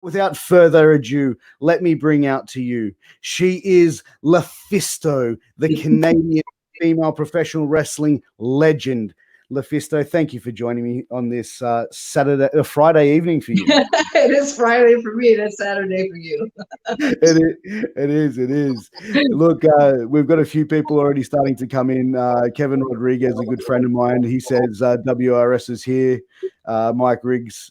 without further ado, let me bring out to you. She is LuFisto, the Canadian female professional wrestling legend. LuFisto, thank you for joining me on this Friday evening for you. It is Friday for me. It's Saturday for you. It is. Look, we've got a few people already starting to come in. Kevin Rodriguez, a good friend of mine, he says WRS is here. Mike Riggs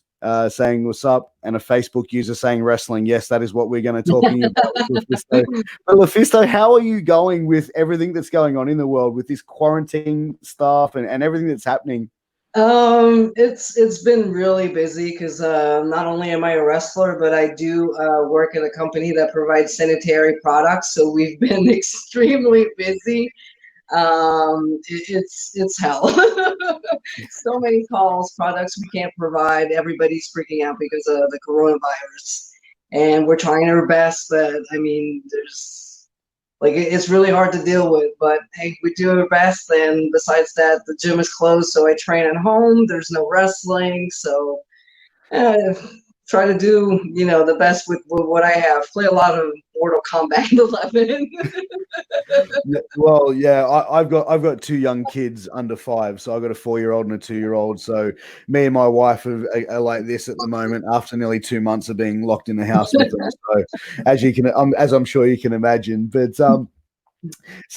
saying what's up, and a Facebook user saying wrestling. Yes, that is what we're going to talking about with LuFisto. But LuFisto, how are you going with everything that's going on in the world with this quarantine stuff and everything that's happening? It's been really busy because not only am I a wrestler, but I do work at a company that provides sanitary products. So we've been extremely busy. It's hell. So many calls, products we can't provide. Everybody's freaking out because of the coronavirus, and we're trying our best. But I mean, it's really hard to deal with. But hey, we do our best. And besides that, the gym is closed, so I train at home. There's no wrestling, so try to do the best with what I have. Play a lot of Mortal Kombat 11. Well, yeah, I've got two young kids under 5, so I've got a 4-year-old and a 2-year-old. So me and my wife are like this at the moment after nearly 2 months of being locked in the house with them. So as I'm sure you can imagine. But so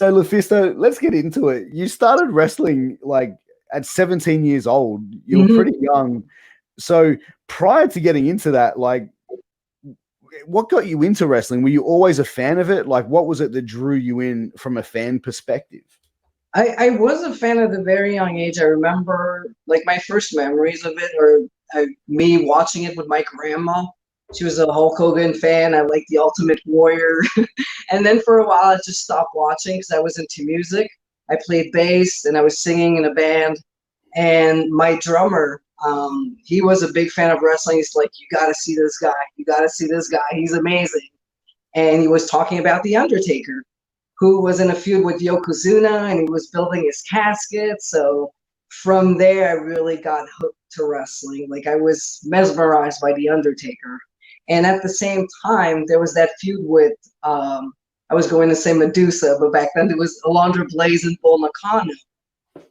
LuFisto, let's get into it. You started wrestling like at 17 years old. You were pretty young. So prior to getting into that, like, what got you into wrestling? Were you always a fan of it? Like, what was it that drew you in from a fan perspective? I was a fan at a very young age. I remember like my first memories of it are me watching it with my grandma. She was a Hulk Hogan fan. I liked the Ultimate Warrior. And then for a while, I just stopped watching because I was into music. I played bass and I was singing in a band. And my drummer, he was a big fan of wrestling. He's like, you got to see this guy. You got to see this guy. He's amazing. And he was talking about The Undertaker, who was in a feud with Yokozuna, and he was building his casket. So from there, I really got hooked to wrestling. Like, I was mesmerized by The Undertaker. And at the same time, there was that feud with, I was going to say Medusa, but back then there was Alundra Blaze and Bull Nakano.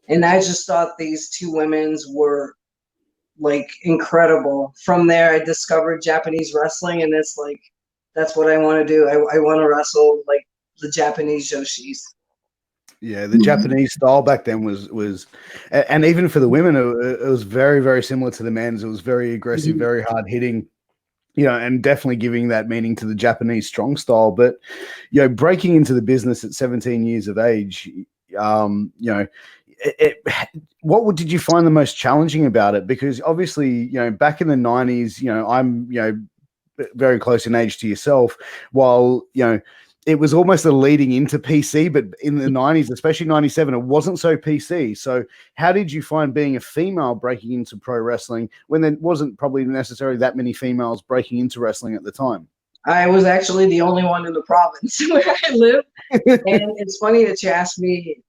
And I just thought these two women's were like incredible. From there, I discovered Japanese wrestling, and it's like, that's what I want to do. I want to wrestle like the Japanese Joshis. Yeah, the Japanese style back then was, and even for the women, it was very, very similar to the men's. It was very aggressive, very hard hitting, and definitely giving that meaning to the Japanese strong style. But, breaking into the business at 17 years of age, what did you find the most challenging about it? Because obviously, back in the 90s, I'm, very close in age to yourself, while, it was almost a leading into PC, but in the 90s, especially 97, it wasn't so PC. So how did you find being a female breaking into pro wrestling when there wasn't probably necessarily that many females breaking into wrestling at the time? I was actually the only one in the province where I live. And it's funny that you asked me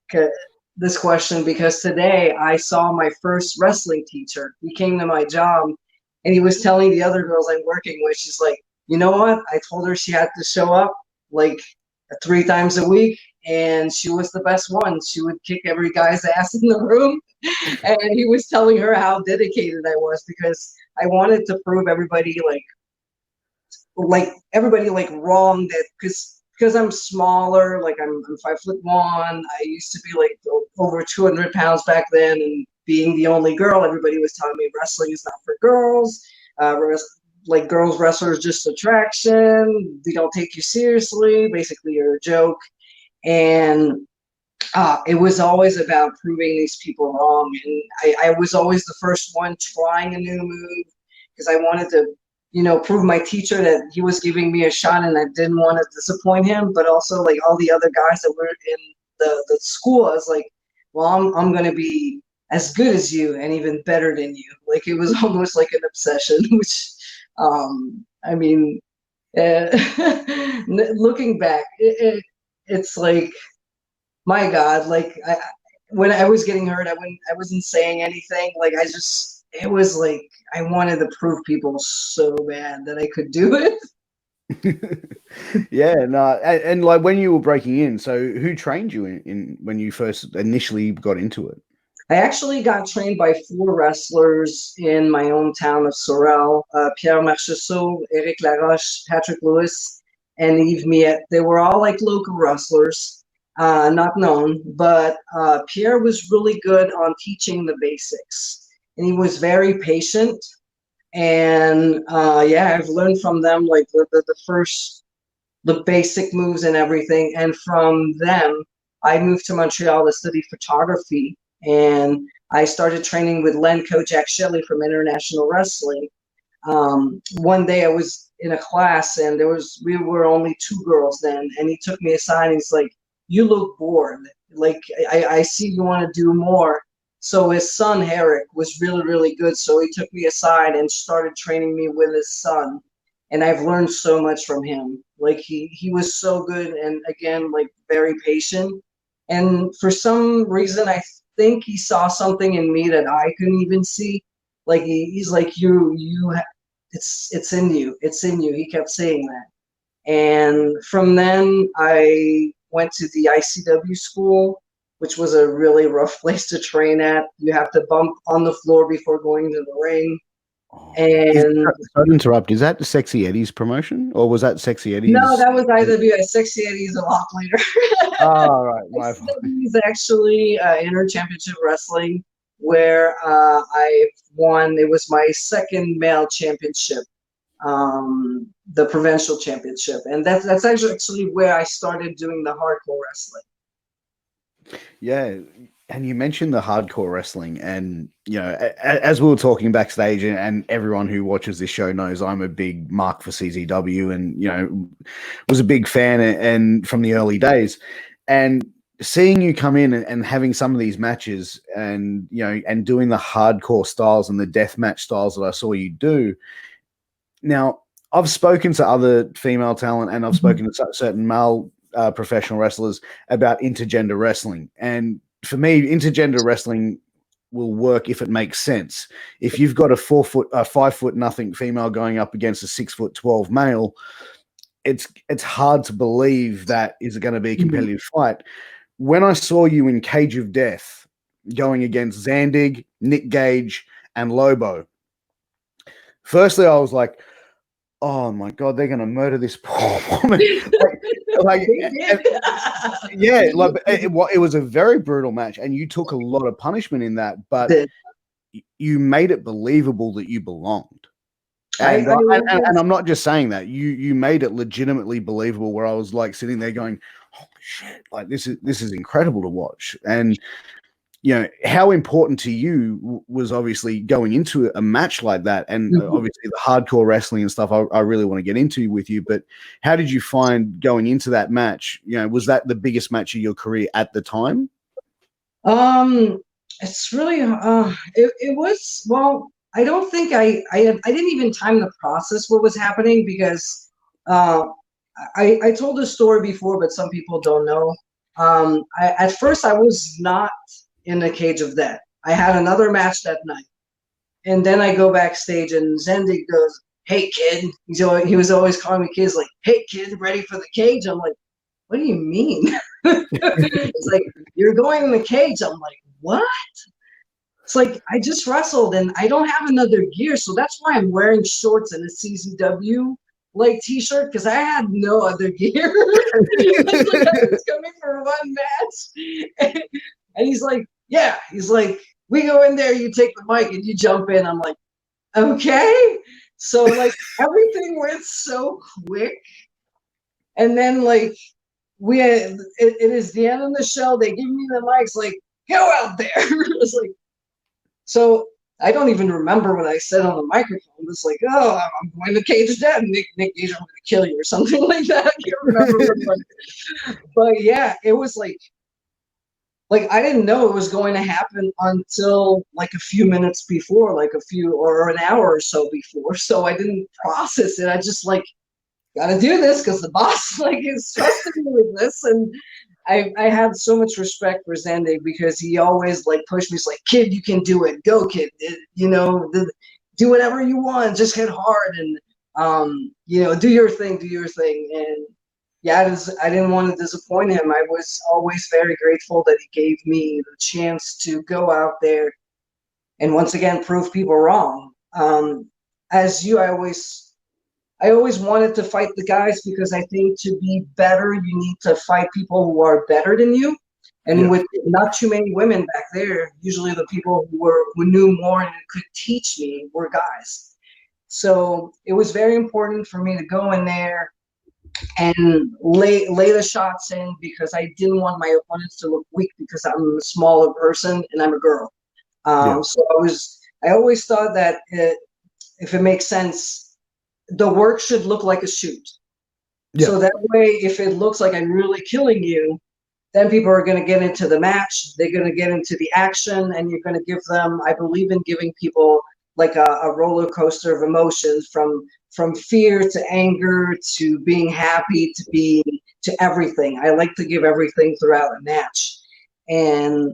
this question, because today I saw my first wrestling teacher. He came to my job and he was telling the other girls I'm working with, she's like, you know what? I told her she had to show up like 3 times a week, and she was the best one. She would kick every guy's ass in the room. And he was telling her how dedicated I was, because I wanted to prove everybody wrong, that because I'm smaller, like I'm 5'1". I used to be like over 200 pounds back then, and being the only girl, everybody was telling me wrestling is not for girls. Like, girls wrestlers just attraction. We don't take you seriously. Basically, you're a joke. And it was always about proving these people wrong. And I was always the first one trying a new move, because I wanted to, prove my teacher that he was giving me a shot, and I didn't want to disappoint him. But also, like, all the other guys that were in the school, I was like, well, I'm going to be as good as you and even better than you. Like, it was almost like an obsession, which, I mean, looking back, it's like, my God, like, when I was getting hurt, I wasn't saying anything. Like, I just it was like I wanted to prove people so bad that I could do it. Yeah, no, and like when you were breaking in, so who trained you in when you first initially got into it? I actually got trained by 4 wrestlers in my own town of Sorel, Pierre Marchessault, Eric Laroche, Patrick Lewis, and Yves Miette. They were all like local wrestlers, not known, but Pierre was really good on teaching the basics. And he was very patient. And yeah, I've learned from them like the basic moves and everything. And from them, I moved to Montreal to study photography. And I started training with Len Jack Shelley from International Wrestling. One day I was in a class and we were only 2 girls then. And he took me aside and he's like, "You look bored. Like, I see you want to do more." So his son, Eric, was really, really good. So he took me aside and started training me with his son. And I've learned so much from him. Like he was so good and again, like very patient. And for some reason, I think he saw something in me that I couldn't even see. Like he's like, it's in you. It's in you. He kept saying that. And from then I went to the ICW school, which was a really rough place to train at. You have to bump on the floor before going to the ring. And Sorry to interrupt. Is that the Sexy Eddie's promotion, or was that Sexy Eddie's? no, that was IWS. Sexy Eddie's a lot later. Oh, right. ICW is actually Inter Championship Wrestling, where I've won. It was my second male championship, the provincial championship, and that's actually where I started doing the hardcore wrestling. Yeah, and you mentioned the hardcore wrestling, and you know, as we were talking backstage, and everyone who watches this show knows I'm a big mark for CZW, and you know, was a big fan, and from the early days, and seeing you come in and having some of these matches, and you know, and doing the hardcore styles and the death match styles that I saw you do. Now, I've spoken to other female talent, and I've spoken to certain male professional wrestlers about intergender wrestling. And for me, intergender wrestling will work if it makes sense. If you've got a 5 foot nothing female going up against a 6'12" male, it's hard to believe that is going to be a competitive fight. When I saw you in Cage of Death going against Zandig, Nick Gage, and Lobo, firstly I was like, oh my God, they're going to murder this poor woman. Yeah, like it was a very brutal match, and you took a lot of punishment in that, but you made it believable that you belonged. And I'm not just saying that. You made it legitimately believable, where I was like sitting there going, holy shit, like this is incredible to watch. And you know, how important to you was obviously going into a match like that, and obviously the hardcore wrestling and stuff I really want to get into with you, but how did you find going into that match? You know, was that the biggest match of your career at the time? It's really it was. Well, I don't think I didn't even time the process what was happening, because I told this story before, but some people don't know. At first I was not in the Cage of Death. I had another match that night, and then I go backstage and Zendig goes, "Hey kid," he was always calling me kids, like, "Hey kid, ready for the cage?" I'm like, "What do you mean?" It's like, "You're going in the cage." I'm like, "What?" It's like, I just wrestled and I don't have another gear, so that's why I'm wearing shorts and a CZW like t-shirt, because I had no other gear. It's like I was coming for one match. And he's like, yeah, he's like, "We go in there, you take the mic and you jump in." I'm like, okay. So like everything went so quick. And then like it is the end of the show. They give me the mics, like, "Go out there." It's like, so I don't even remember what I said on the microphone. It's like, "Oh, I'm going to Cage of Death. Nick Gage, I'm going to kill you," or something like that. I can't remember. But yeah, it was like I didn't know it was going to happen until like a few minutes before, like or an hour or so before. So I didn't process it. I just like, gotta do this because the boss like is trusting me with this, and I had so much respect for Zandig because he always like pushed me. He's like, kid, you can do it. Go, kid. Do whatever you want. Just hit hard and do your thing. Do your thing. And yeah, I didn't want to disappoint him. I was always very grateful that he gave me the chance to go out there and once again prove people wrong. As you, I always wanted to fight the guys because I think to be better, you need to fight people who are better than you. And with not too many women back there, usually the people who knew more and could teach me were guys. So it was very important for me to go in there and lay the shots in because I didn't want my opponents to look weak because I'm a smaller person and I'm a girl. So I always thought that if it makes sense, the work should look like a shoot. So that way, if it looks like I'm really killing you, then people are going to get into the match. They're going to get into the action, and you're going to give them. I believe in giving people like a roller coaster of emotions from fear to anger to being happy to everything. I like to give everything throughout a match. And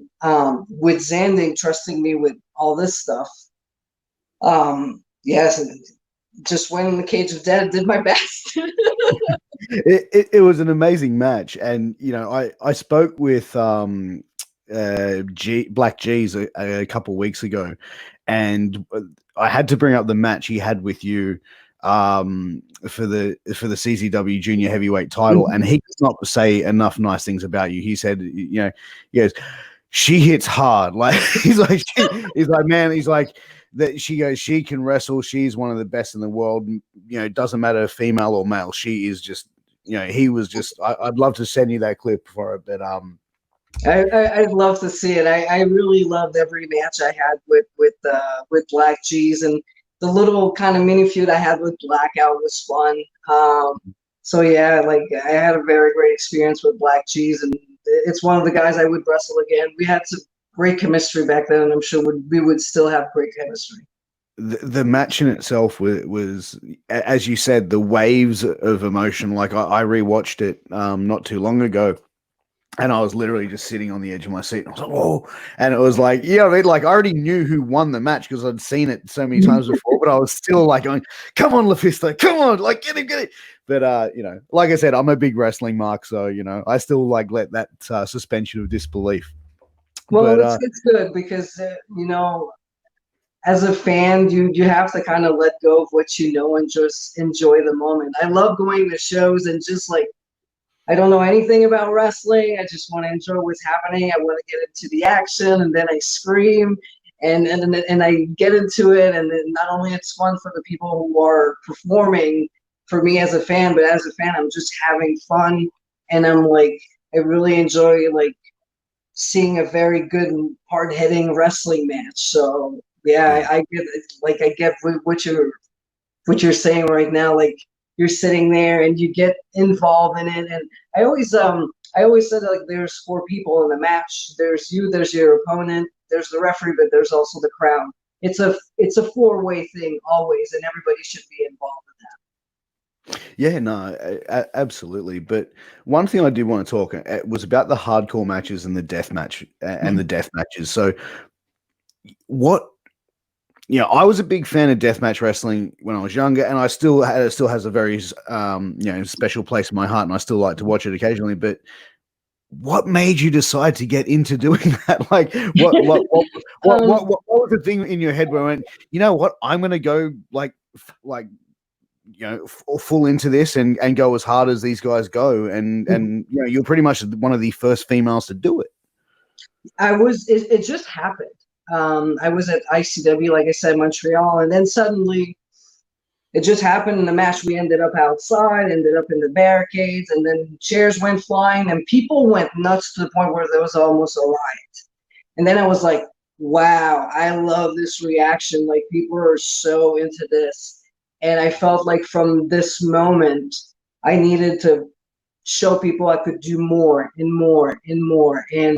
with Zandig trusting me with all this stuff, yes, just went in the cage of death, did my best. It was an amazing match, and I spoke with Black G's a couple of weeks ago, and I had to bring up the match he had with you for the CZW Junior Heavyweight title, and he does not say enough nice things about you. He said, he goes, she hits hard, like he's like, man, he's like. That she goes, she can wrestle. She's one of the best in the world. It doesn't matter female or male. She is just, he was just. I'd love to send you that clip for it, but I'd love to see it. I really loved every match I had with Black G's, and the little kind of mini feud I had with Blackout was fun. So yeah, like I had a very great experience with Black G's, and it's one of the guys I would wrestle again. We had some great chemistry back then, and I'm sure we would still have great chemistry. The match in itself was, as you said, the waves of emotion. Like I rewatched it not too long ago, and I was literally just sitting on the edge of my seat. And I was like, whoa. And it was like, like I already knew who won the match because I'd seen it so many times before, but I was still like going, come on, LuFisto, come on, like get it. But, like I said, I'm a big wrestling mark. So, I still like let that suspension of disbelief. Well, it's good because, as a fan, you have to kind of let go of what you know and just enjoy the moment. I love going to shows and just like, I don't know anything about wrestling. I just want to enjoy what's happening. I want to get into the action, and then I scream and I get into it. And then not only it's fun for the people who are performing for me as a fan, but as a fan, I'm just having fun. And I'm like, I really enjoy like seeing a very good hard-hitting wrestling match. So yeah, I get what you're saying right now. Like you're sitting there and you get involved in it. And I always said like there's 4 people in the match. There's you, there's your opponent, there's the referee, but there's also the crowd. It's a 4-way thing always, and everybody should be involved in that. Yeah, no, absolutely. But one thing I did want to talk was about the hardcore matches and the death match and the death matches. So I was a big fan of deathmatch wrestling when I was younger, and it still has a very special place in my heart, and I still like to watch it occasionally. But what made you decide to get into doing that? Like, what was the thing in your head where I went, you know what, I'm going to go full into this and go as hard as these guys go, and you're pretty much one of the first females to do it. It just happened. I was at ICW, like I said, Montreal, and then suddenly it just happened in the match. We ended up outside, ended up in the barricades, and then chairs went flying, and people went nuts to the point where there was almost a riot. And then I was like, wow, I love this reaction. Like, people are so into this. And I felt like from this moment, I needed to show people I could do more and more and more. And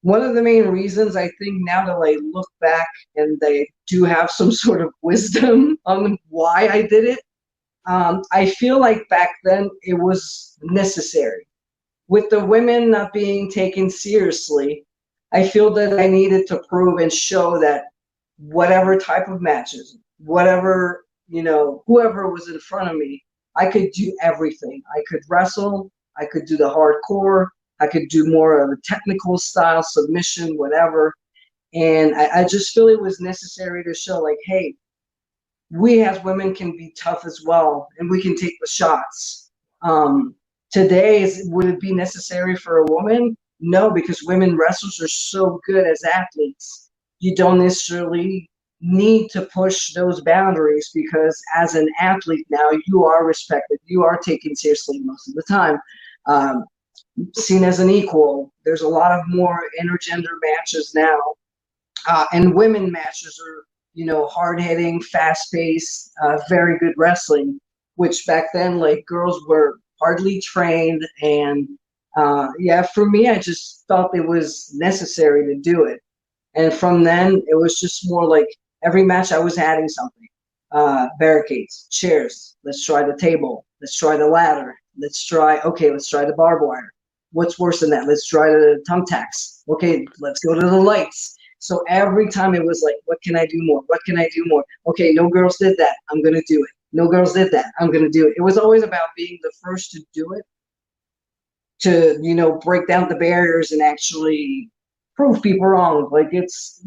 one of the main reasons I think now that I look back and I do have some sort of wisdom on why I did it, I feel like back then it was necessary. with the women not being taken seriously, I feel that I needed to prove and show that whatever type of matches, whatever, whoever was in front of me, I could do everything. I could wrestle, I could do the hardcore, I could do more of a technical style, submission, whatever. And I just feel it was necessary to show, like, hey, we as women can be tough as well, and we can take the shots. Would it be necessary for a woman? No, because women wrestlers are so good as athletes. You don't necessarily need to push those boundaries, because as an athlete now, you are respected. You are taken seriously most of the time. Seen as an equal. There's a lot of more intergender matches now. And women matches are, hard-hitting, fast-paced, very good wrestling, which back then, like, girls were hardly trained. And for me, I just felt it was necessary to do it. And from then, it was just more like every match I was adding something. Barricades, chairs, let's try the table, let's try the ladder, let's try the barbed wire. What's worse than that? Let's try the thumbtacks. Okay, let's go to the lights. So every time it was like, what can I do more? What can I do more? Okay, no girls did that. I'm going to do it. No girls did that. I'm going to do it. It was always about being the first to do it, to, break down the barriers and actually prove people wrong. Like, it's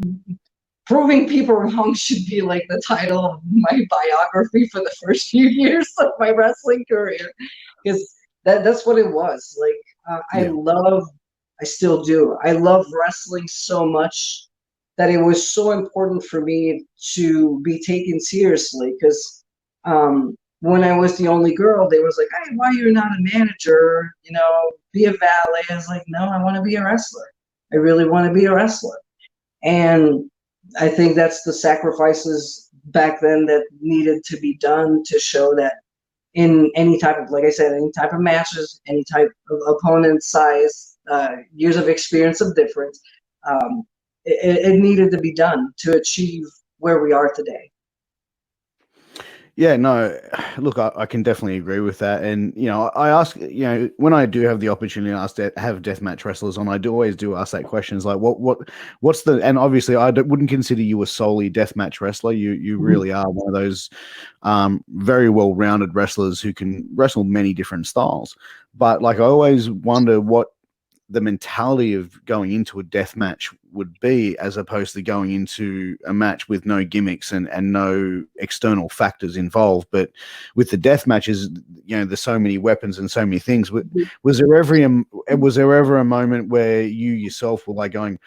proving people wrong should be like the title of my biography for the first few years of my wrestling career, because that's what it was. Like, I still do. I love wrestling so much that it was so important for me to be taken seriously, because when I was the only girl, they was like, hey, why you're not a manager? Be a valet. I was like, no, I want to be a wrestler. I really want to be a wrestler. And I think that's the sacrifices back then that needed to be done to show that in any type of, like I said, any type of matches, any type of opponent size, years of experience of difference, it needed to be done to achieve where we are today. Yeah, no, look, I can definitely agree with that. And, I ask, when I do have the opportunity to have deathmatch wrestlers on, I always do ask that question. Is like, what's the, and obviously wouldn't consider you a solely deathmatch wrestler. You really are one of those very well-rounded wrestlers who can wrestle many different styles. But like, I always wonder what the mentality of going into a death match would be, as opposed to going into a match with no gimmicks and no external factors involved. But with the death matches, there's so many weapons and so many things. Was there ever a moment where you yourself were like going,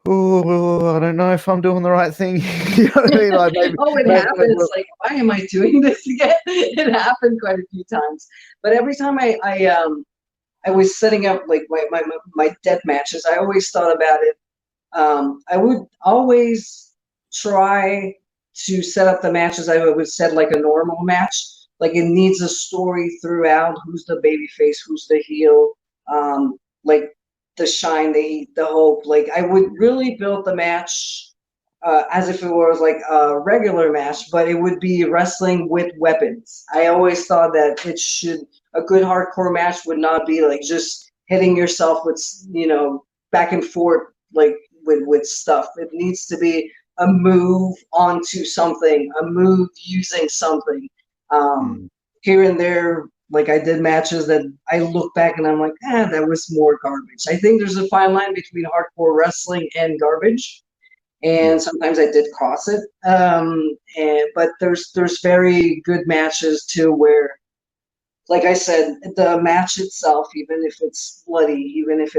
oh, I don't know if I'm doing the right thing? You know what I mean? Like, it happens. Like, why am I doing this again? It happened quite a few times. But every time I was setting up like my death matches, I always thought about it. I would always try to set up the matches. I would set like a normal match. Like, it needs a story throughout. Who's the baby face? Who's the heel? Like the shine, the hope. Like, I would really build the match as if it was like a regular match, but it would be wrestling with weapons. I always thought that a good hardcore match would not be like just hitting yourself with, back and forth, like with stuff. It needs to be a move onto something, a move using something. Here and there, like, I did matches that I look back and I'm like, that was more garbage. I think there's a fine line between hardcore wrestling and garbage. And sometimes I did cross it. But there's very good matches too, where, like I said, the match itself, even if it's bloody, even if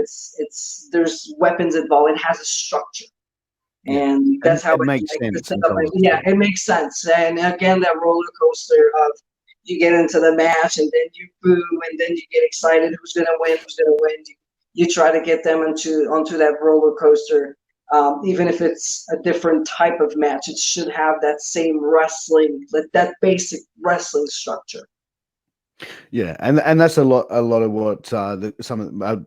there's weapons involved, it has a structure. And that's how it makes sense. It makes sense. And again, that roller coaster of, you get into the match and then you boo and then you get excited. Who's gonna win? You try to get them onto that roller coaster. Even if it's a different type of match, it should have that same wrestling, that basic wrestling structure. Yeah, and that's a lot of what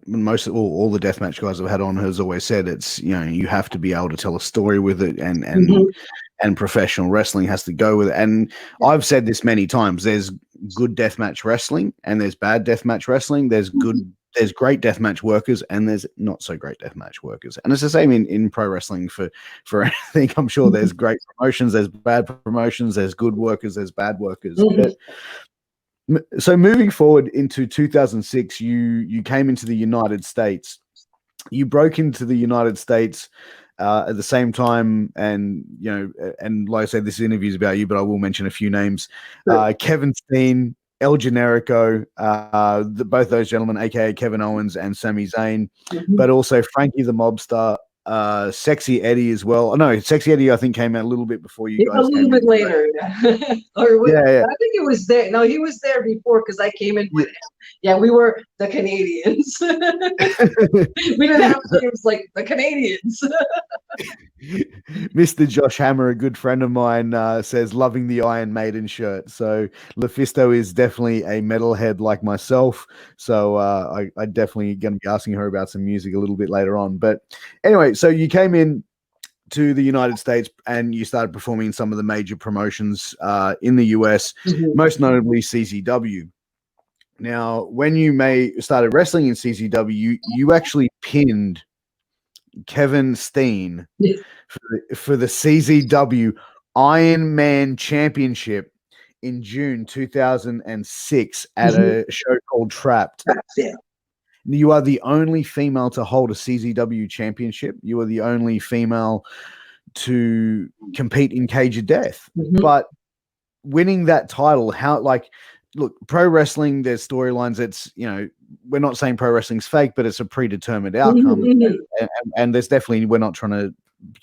most all the deathmatch guys I've had on has always said. It's, you have to be able to tell a story with it, and professional wrestling has to go with it. And I've said this many times: there's good deathmatch wrestling and there's bad deathmatch wrestling. There's great deathmatch workers and there's not so great deathmatch workers. And it's the same in pro wrestling for anything. I'm sure there's great promotions, there's bad promotions, there's good workers, there's bad workers. But so moving forward into 2006, you came into the United States. You broke into the United States at the same time, and and like I said, this interview is about you, but I will mention a few names: Kevin Steen, El Generico, both those gentlemen, aka Kevin Owens and Sami Zayn, but also Frankie the Mobster, Sexy Eddie as well. No, Sexy Eddie I think came out a little bit before you guys. A little bit later, yeah. I think it was there. No, he was there before because I came in with him. Yeah, we were the Canadians. We didn't have names like the Canadians. Mr. Josh Hammer, a good friend of mine, says loving the Iron Maiden shirt. So LuFisto is definitely a metalhead like myself. So I definitely going to be asking her about some music a little bit later on. But anyway, so you came in to the United States and you started performing in some of the major promotions in the US, most notably CZW. Now, when you started wrestling in CZW, you actually pinned Kevin Steen for the CZW Iron Man Championship in June 2006 at a show called Trapped. You are the only female to hold a CZW championship. You are the only female to compete in Cage of Death. But winning that title, look, pro wrestling, there's storylines. It's, we're not saying pro wrestling's fake, but it's a predetermined outcome. And there's definitely, we're not trying to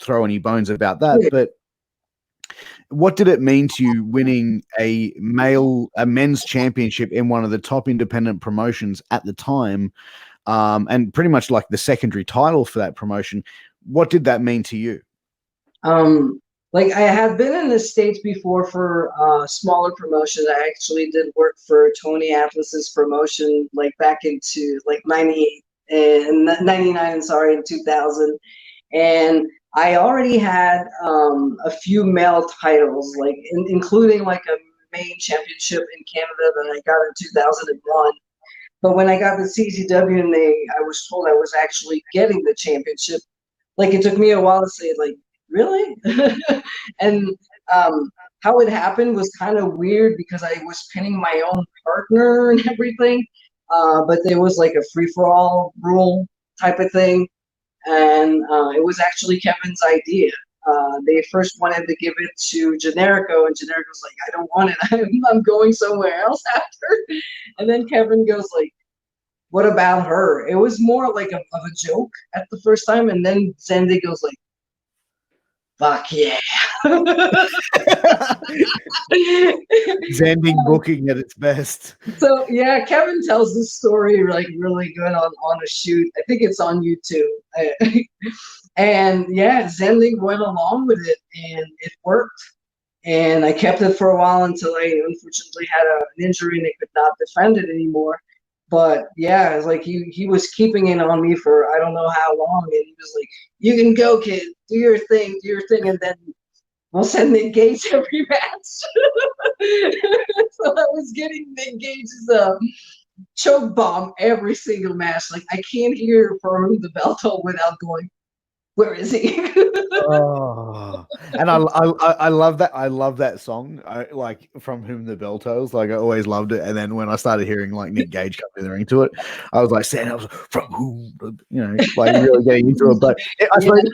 throw any bones about that. But what did it mean to you winning a men's championship in one of the top independent promotions at the time, and pretty much like the secondary title for that promotion? What did that mean to you? Like, I have been in the States before for smaller promotions. I actually did work for Tony Atlas's promotion, like back into like 98 and 99, sorry, in 2000. And I already had a few male titles, like including like a main championship in Canada that I got in 2001. But when I got the CZW and I was told I was actually getting the championship, like, it took me a while to say, like, really? And how it happened was kind of weird because I was pinning my own partner and everything, but there was like a free-for-all rule type of thing, and it was actually Kevin's idea. They first wanted to give it to Generico, and Generico's like, I don't want it. I'm going somewhere else after. And then Kevin goes like, what about her? It was more like of a joke at the first time, and then Zandig goes like, fuck yeah. Zandig booking at its best. So yeah, Kevin tells this story like really good on a shoot. I think it's on YouTube. And yeah, Zandig went along with it and it worked. And I kept it for a while until I unfortunately had an injury and I could not defend it anymore. But yeah, it's like he was keeping it on me for I don't know how long, and he was like, "You can go, kid, do your thing," and then we'll send Nick Gage every match. So I was getting Nick Gage's choke bomb every single match. Like, I can't hear Farouk the Belto without going, where is he? Oh, and I love that. I love that song. Like, From Whom the Bell Tolls. Like, I always loved it. And then when I started hearing like Nick Gage come in the ring to it, I was like, I was like, from whom, like really getting into it. But I suppose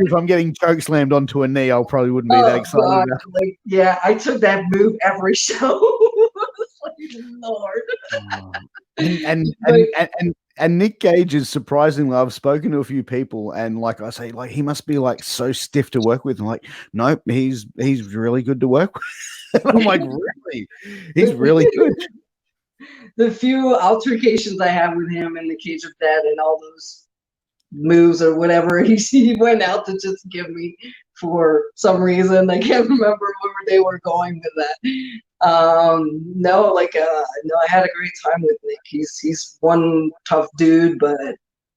if I'm getting choke slammed onto a knee, I probably wouldn't be that excited about it. Like, yeah, I took that move every show. Like, Lord. And Nick Gage is surprisingly, I've spoken to a few people, and like I say, like, he must be like so stiff to work with. I'm like, nope, he's really good to work with. I'm like, really? He's really good. The few altercations I have with him in the Cage of Death and all those moves or whatever he went out to just give me for some reason. I can't remember where they were going with that. No, no, I had a great time with Nick. He's one tough dude, but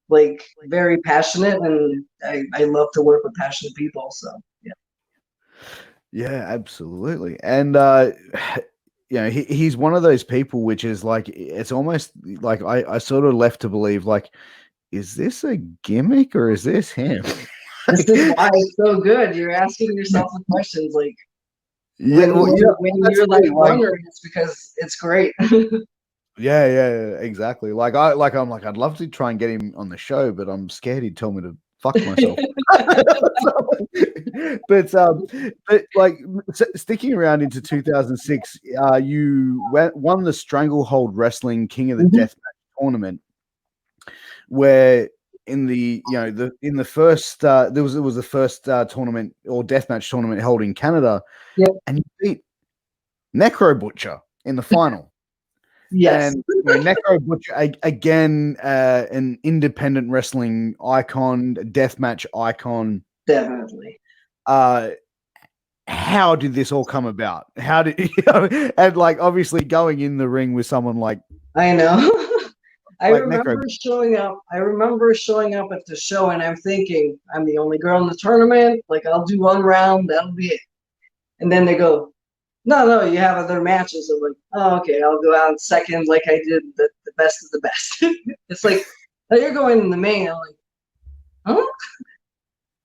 like very passionate, and I love to work with passionate people. So yeah. Yeah, absolutely. And he's one of those people which is like it's almost like I sort of left to believe like, is this a gimmick or is this him? This is why it's so good. You're asking yourself the questions like Yeah, well, when that's you're the like thing, wondering, it's because it's great. yeah, exactly. I'm like, I'd love to try and get him on the show, but I'm scared he'd tell me to fuck myself. But like sticking around into 2006, you won the Stranglehold Wrestling King of the Mhm. Deathmatch tournament, where in the first there was the first tournament or deathmatch tournament held in Canada, Yep. and you beat Necro Butcher in the final. Yes, And Necro Butcher again, an independent wrestling icon, deathmatch icon. definitely. Uh, how did this all come about? How did and like obviously going in the ring with someone like I know. Necro? I remember showing up at the show, and I'm thinking, I'm the only girl in the tournament. Like, I'll do one round, that'll be it. And then they go, no, you have other matches. I'm like, oh, okay, I'll go out second, like I did the best of the best. It's like, oh, you're going in the main. I'm like, huh?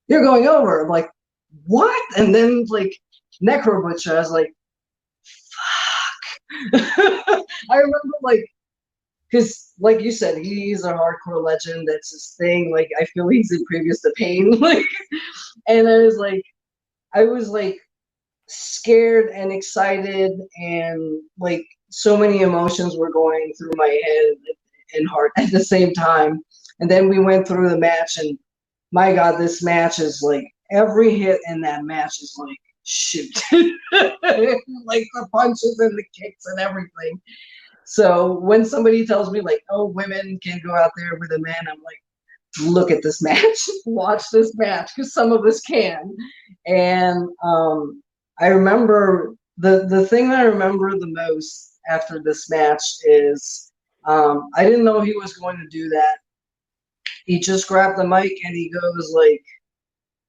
You're going over. I'm like, what? And then like Necro Butcher, I was like, fuck. I remember like, because like you said, he's a hardcore legend. That's his thing. Like I feel he's in previous to pain. Like, and I was like scared and excited, and like so many emotions were going through my head and heart at the same time. And then we went through the match, and my God, this match is like every hit in that match is like shoot, like the punches and the kicks and everything. So when somebody tells me like, "Oh, women can go out there with a man," I'm like, "Look at this match, watch this match, because some of us can." And I remember the thing that I remember the most after this match is I didn't know he was going to do that. He just grabbed the mic and he goes like,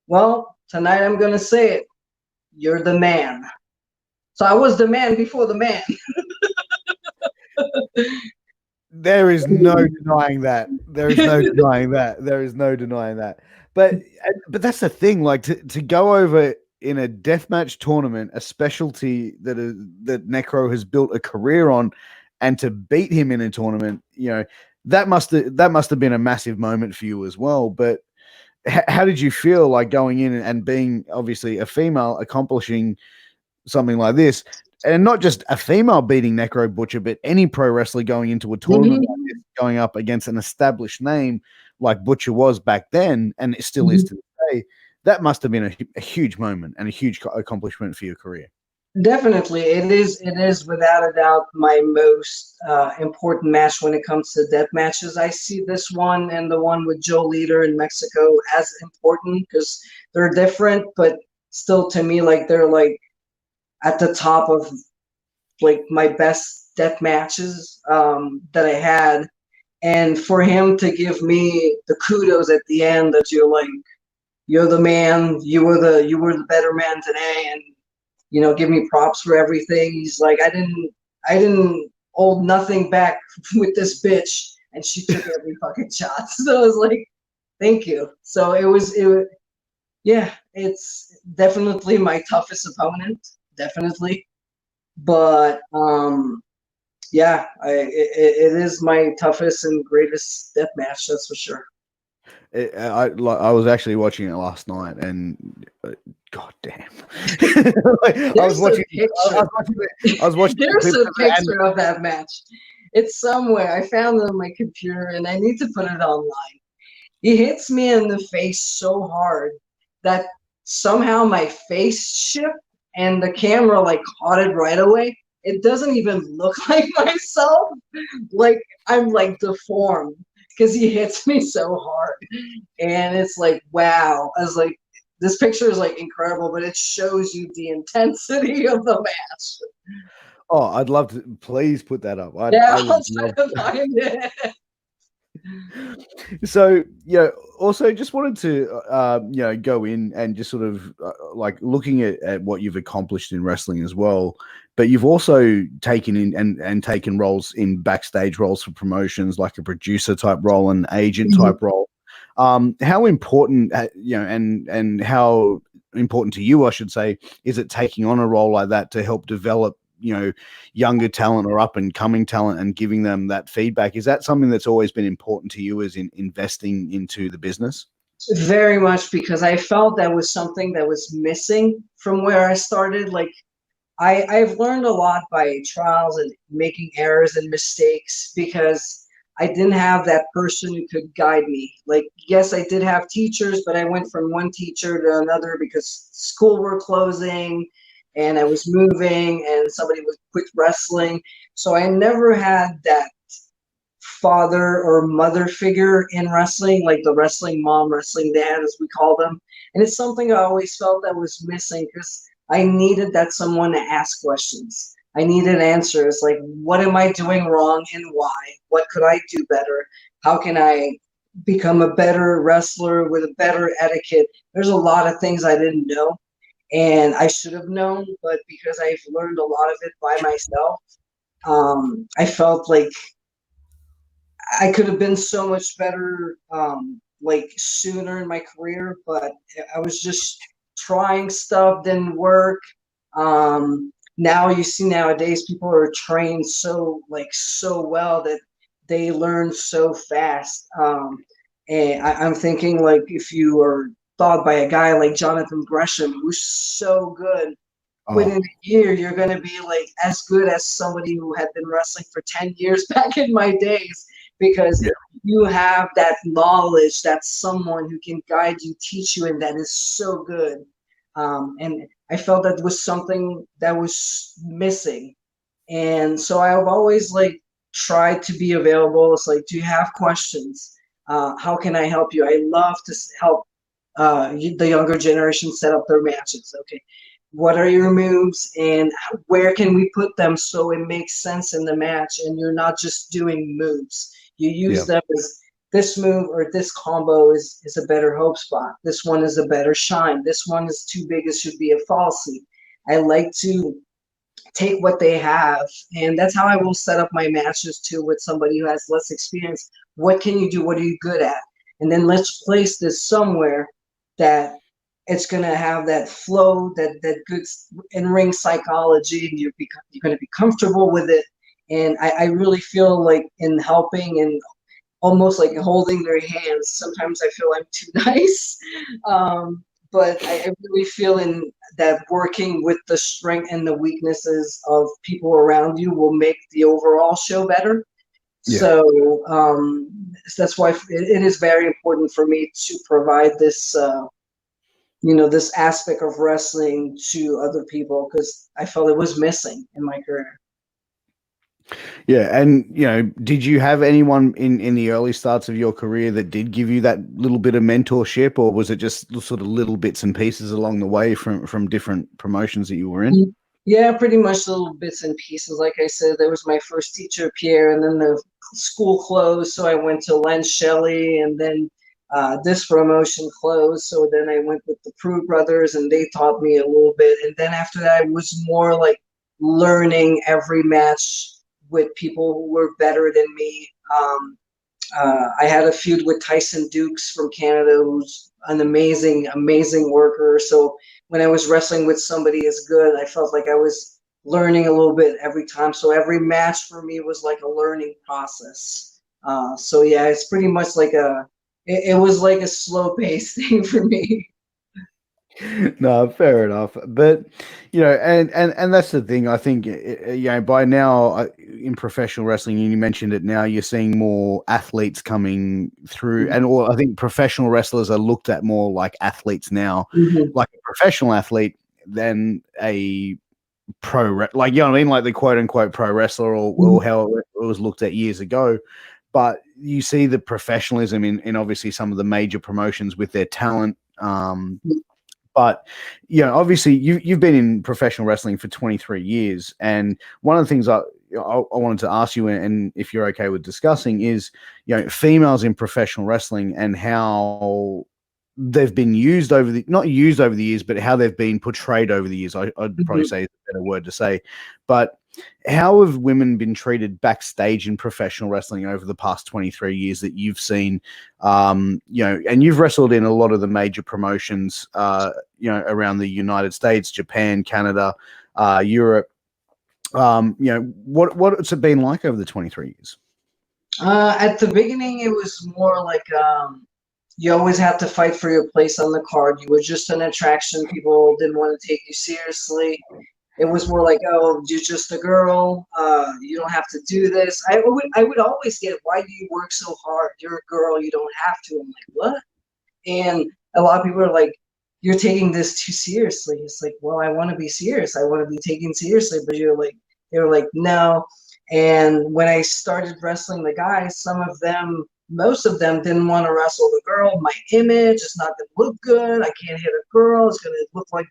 "Well, tonight I'm gonna say it. You're the man." So I was the man before the man. There is no denying that. There is no denying that. There is no denying that. But that's the thing. Like to go over in a deathmatch tournament, a specialty that Necro has built a career on, and to beat him in a tournament, that must have been a massive moment for you as well. But how did you feel like going in and being obviously a female accomplishing something like this, and not just a female beating Necro Butcher, but any pro wrestler going into a tournament like this, going up against an established name like Butcher was back then, and it still is to this day? That must have been a huge moment and a huge accomplishment for your career. Definitely, it is. It is without a doubt my most important match when it comes to death matches. I see this one and the one with Joe Leader in Mexico as important because they're different, but still, to me, like they're like at the top of like my best death matches that I had. And for him to give me the kudos at the end that you're like, you're the man, you were the better man today, and give me props for everything. He's like, I didn't hold nothing back with this bitch, and she took every fucking shot. So I was like, thank you. So yeah, it's definitely my toughest opponent, definitely. But yeah, it is my toughest and greatest death match, that's for sure. I was actually watching it last night, and god damn, I was There's a watching. picture. I was watching There's clips a of it, and picture of that match. It's somewhere. I found it on my computer, and I need to put it online. He hits me in the face so hard that somehow my face shifted and the camera like caught it right away. It doesn't even look like myself. Like I'm like deformed because he hits me so hard. And it's like, wow. I was like, this picture is like incredible, but it shows you the intensity of the match. Oh, I'd love to. Please put that up. Yeah, I I'll would try love. to find it. So, also just wanted to, go in and just sort of like looking at what you've accomplished in wrestling as well. But you've also taken in and taken roles in backstage roles for promotions, like a producer type role and agent type role. How important, and how important to you, I should say, is it taking on a role like that to help develop, younger talent or up and coming talent and giving them that feedback? Is that something that's always been important to you, as in investing into the business? Very much, because I felt that was something that was missing from where I started. Like I've learned a lot by trials and making errors and mistakes, because I didn't have that person who could guide me. Like, yes, I did have teachers, but I went from one teacher to another because school were closing and I was moving and somebody would quit wrestling. So I never had that father or mother figure in wrestling, like the wrestling mom, wrestling dad, as we call them. And it's something I always felt that was missing, because I needed that someone to ask questions. I needed answers like, what am I doing wrong and why? What could I do better? How can I become a better wrestler with a better etiquette? There's a lot of things I didn't know and I should have known, but because I've learned a lot of it by myself, I felt like I could have been so much better, like sooner in my career, but I was just trying stuff, didn't work. Now you see nowadays people are trained so well that they learn so fast. And I'm thinking, like, if you are taught by a guy like Jonathan Gresham, who's so good, within Oh, a year you're going to be like as good as somebody who had been wrestling for 10 years back in my days, because yeah. you have that knowledge, that someone who can guide you, teach you, and that is so good. And I felt that was something that was missing, and so I've always like tried to be available. It's like, do you have questions? How can I help you? I love to help the younger generation set up their matches. Okay, what are your moves and where can we put them so it makes sense in the match and you're not just doing moves. You use Yeah. them as, this move or this combo is a better hope spot. This one is a better shine. This one is too big. It should be a falsie. I like to take what they have, and that's how I will set up my matches too with somebody who has less experience. What can you do? What are you good at? And then let's place this somewhere that it's going to have that flow, that good in-ring psychology, and you're going to be comfortable with it. And I really feel like in helping and almost like holding their hands, sometimes I feel I'm too nice. But I really feel in that working with the strength and the weaknesses of people around you will make the overall show better. Yeah. So that's why it is very important for me to provide this, this aspect of wrestling to other people, because I felt it was missing in my career. Yeah. And, did you have anyone in the early starts of your career that did give you that little bit of mentorship, or was it just sort of little bits and pieces along the way from different promotions that you were in? Yeah, pretty much little bits and pieces. Like I said, there was my first teacher, Pierre, and then the school closed, so I went to Len Shelley, and then this promotion closed, so then I went with the Prue brothers, and they taught me a little bit. And then after that, it was more like learning every match with people who were better than me. I had a feud with Tyson Dukes from Canada, who's an amazing, amazing worker. So when I was wrestling with somebody as good, I felt like I was learning a little bit every time. So every match for me was like a learning process. So yeah, it's pretty much like it was like a slow paced thing for me. No, fair enough. But and that's the thing. I think by now in professional wrestling, you mentioned it. Now you're seeing more athletes coming through, and or I think professional wrestlers are looked at more like athletes now, Mhm. like a professional athlete than a like, you know what I mean, like the quote unquote pro wrestler, or how it was looked at years ago. But you see the professionalism in obviously some of the major promotions with their talent. But obviously you've been in professional wrestling for 23 years, and one of the things I wanted to ask you, and if you're okay with discussing, is females in professional wrestling and how they've been used not used over the years, but how they've been portrayed over the years. I'd probably say is a better word to say. But how have women been treated backstage in professional wrestling over the past 23 years that you've seen? And you've wrestled in a lot of the major promotions, around the United States, Japan, Canada, Europe. What's it been like over the 23 years? At the beginning, it was more like you always have to fight for your place on the card. You were just an attraction. People didn't want to take you seriously. It was more like, oh, you're just a girl. You don't have to do this. I would always get, why do you work so hard? You're a girl. You don't have to. I'm like, what? And a lot of people are like, you're taking this too seriously. It's like, well, I want to be serious. I want to be taken seriously. But they're like, no. And when I started wrestling the guys, most of them didn't want to wrestle the girl. My image is not going to look good. I can't hit a girl. It's going to look like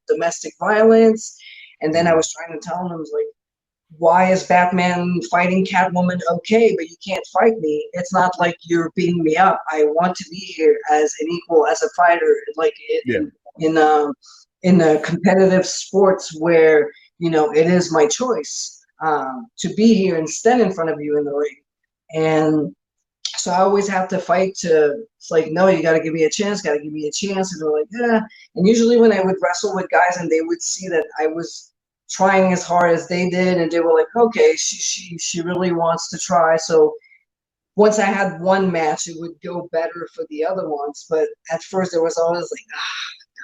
domestic violence. And then I was trying to tell them, I was like, why is Batman fighting Catwoman okay, but you can't fight me? It's not like you're beating me up. I want to be here as an equal, as a fighter, like in a competitive sports where, it is my choice to be here and stand in front of you in the ring. And so I always have to fight it's like, no, you got to give me a chance, got to give me a chance. And they're like, yeah. And usually when I would wrestle with guys and they would see that I was trying as hard as they did, and they were like, okay, she really wants to try. So once I had one match, it would go better for the other ones. But at first there was always like,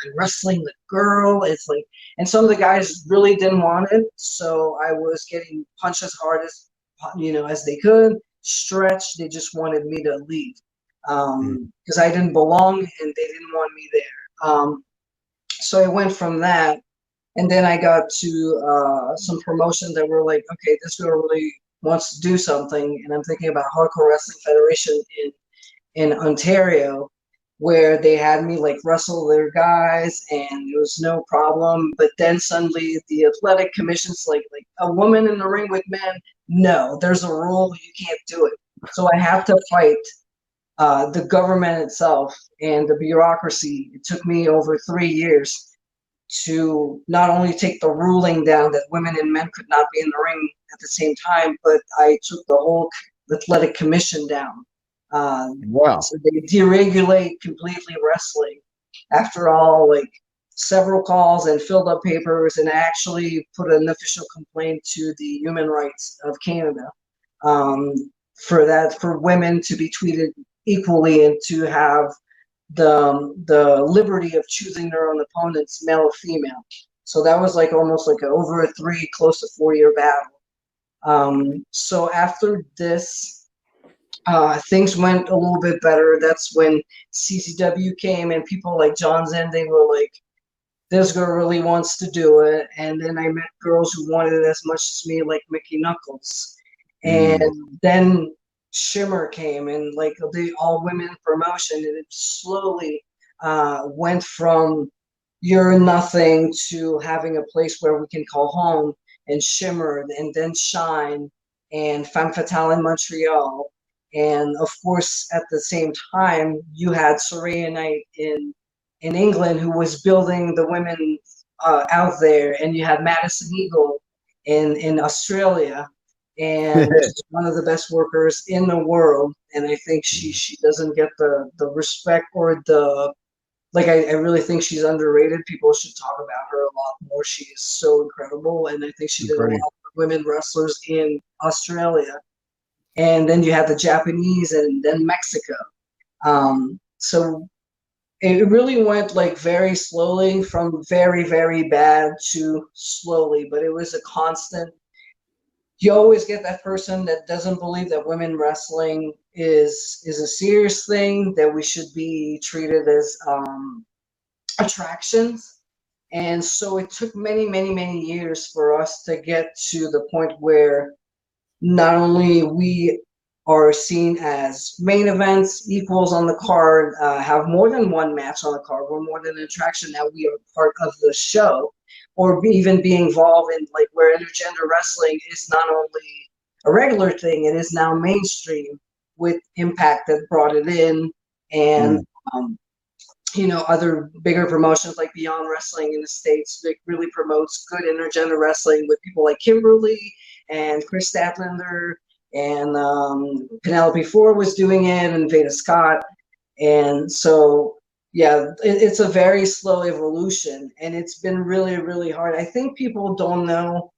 I'm wrestling the girl. It's like, and some of the guys really didn't want it. So I was getting punched as hard as they could, stretch. They just wanted me to leave because I didn't belong and they didn't want me there. So I went from that. And then I got to some promotions that were like, okay, this girl really wants to do something. And I'm thinking about Hardcore Wrestling Federation in Ontario, where they had me like wrestle their guys and it was no problem. But then suddenly the athletic commission's like a woman in the ring with men. No, there's a rule. You can't do it. So I have to fight the government itself and the bureaucracy. It took me over 3 years to not only take the ruling down that women and men could not be in the ring at the same time, but I took the whole athletic commission down. Wow. So they deregulate completely wrestling after all, like several calls and filled up papers, and actually put an official complaint to the Human Rights of Canada for women to be treated equally and to have the liberty of choosing their own opponents, male or female. So that was like almost like over a close to 4-year battle. So after this, things went a little bit better. That's when CCW came and people like John Zen, they were like, this girl really wants to do it. And then I met girls who wanted it as much as me, like Mickey Knuckles. And then Shimmer came and like the all women promotion, and it slowly went from you're nothing to having a place where we can call home, and Shimmer, and then Shine and Femme Fatale in Montreal. And of course, at the same time, you had Soraya Knight in England, who was building the women out there, and you had Madison Eagle in Australia. And she's one of the best workers in the world, and I think she doesn't get the respect or the I really think she's underrated. People should talk about her a lot more. She is so incredible, and I think she did a lot for women wrestlers in Australia. And then you have the Japanese, and then Mexico. So it really went like very slowly from very, very bad to slowly, but it was a constant. You always get that person that doesn't believe that women wrestling is a serious thing, that we should be treated as attractions. And so it took many, many, many years for us to get to the point where not only we are seen as main events, equals on the card, have more than one match on the card. We're more than an attraction. Now we are part of the show, or even be involved in, like, where intergender wrestling is not only a regular thing, it is now mainstream with Impact that brought it in, and other bigger promotions like Beyond Wrestling in the States that really promotes good intergender wrestling with people like Kimberly and Chris Statlander, and Penelope Ford was doing it, and Veda Scott. And so, yeah, it's a very slow evolution, and it's been really, really hard. I think people don't know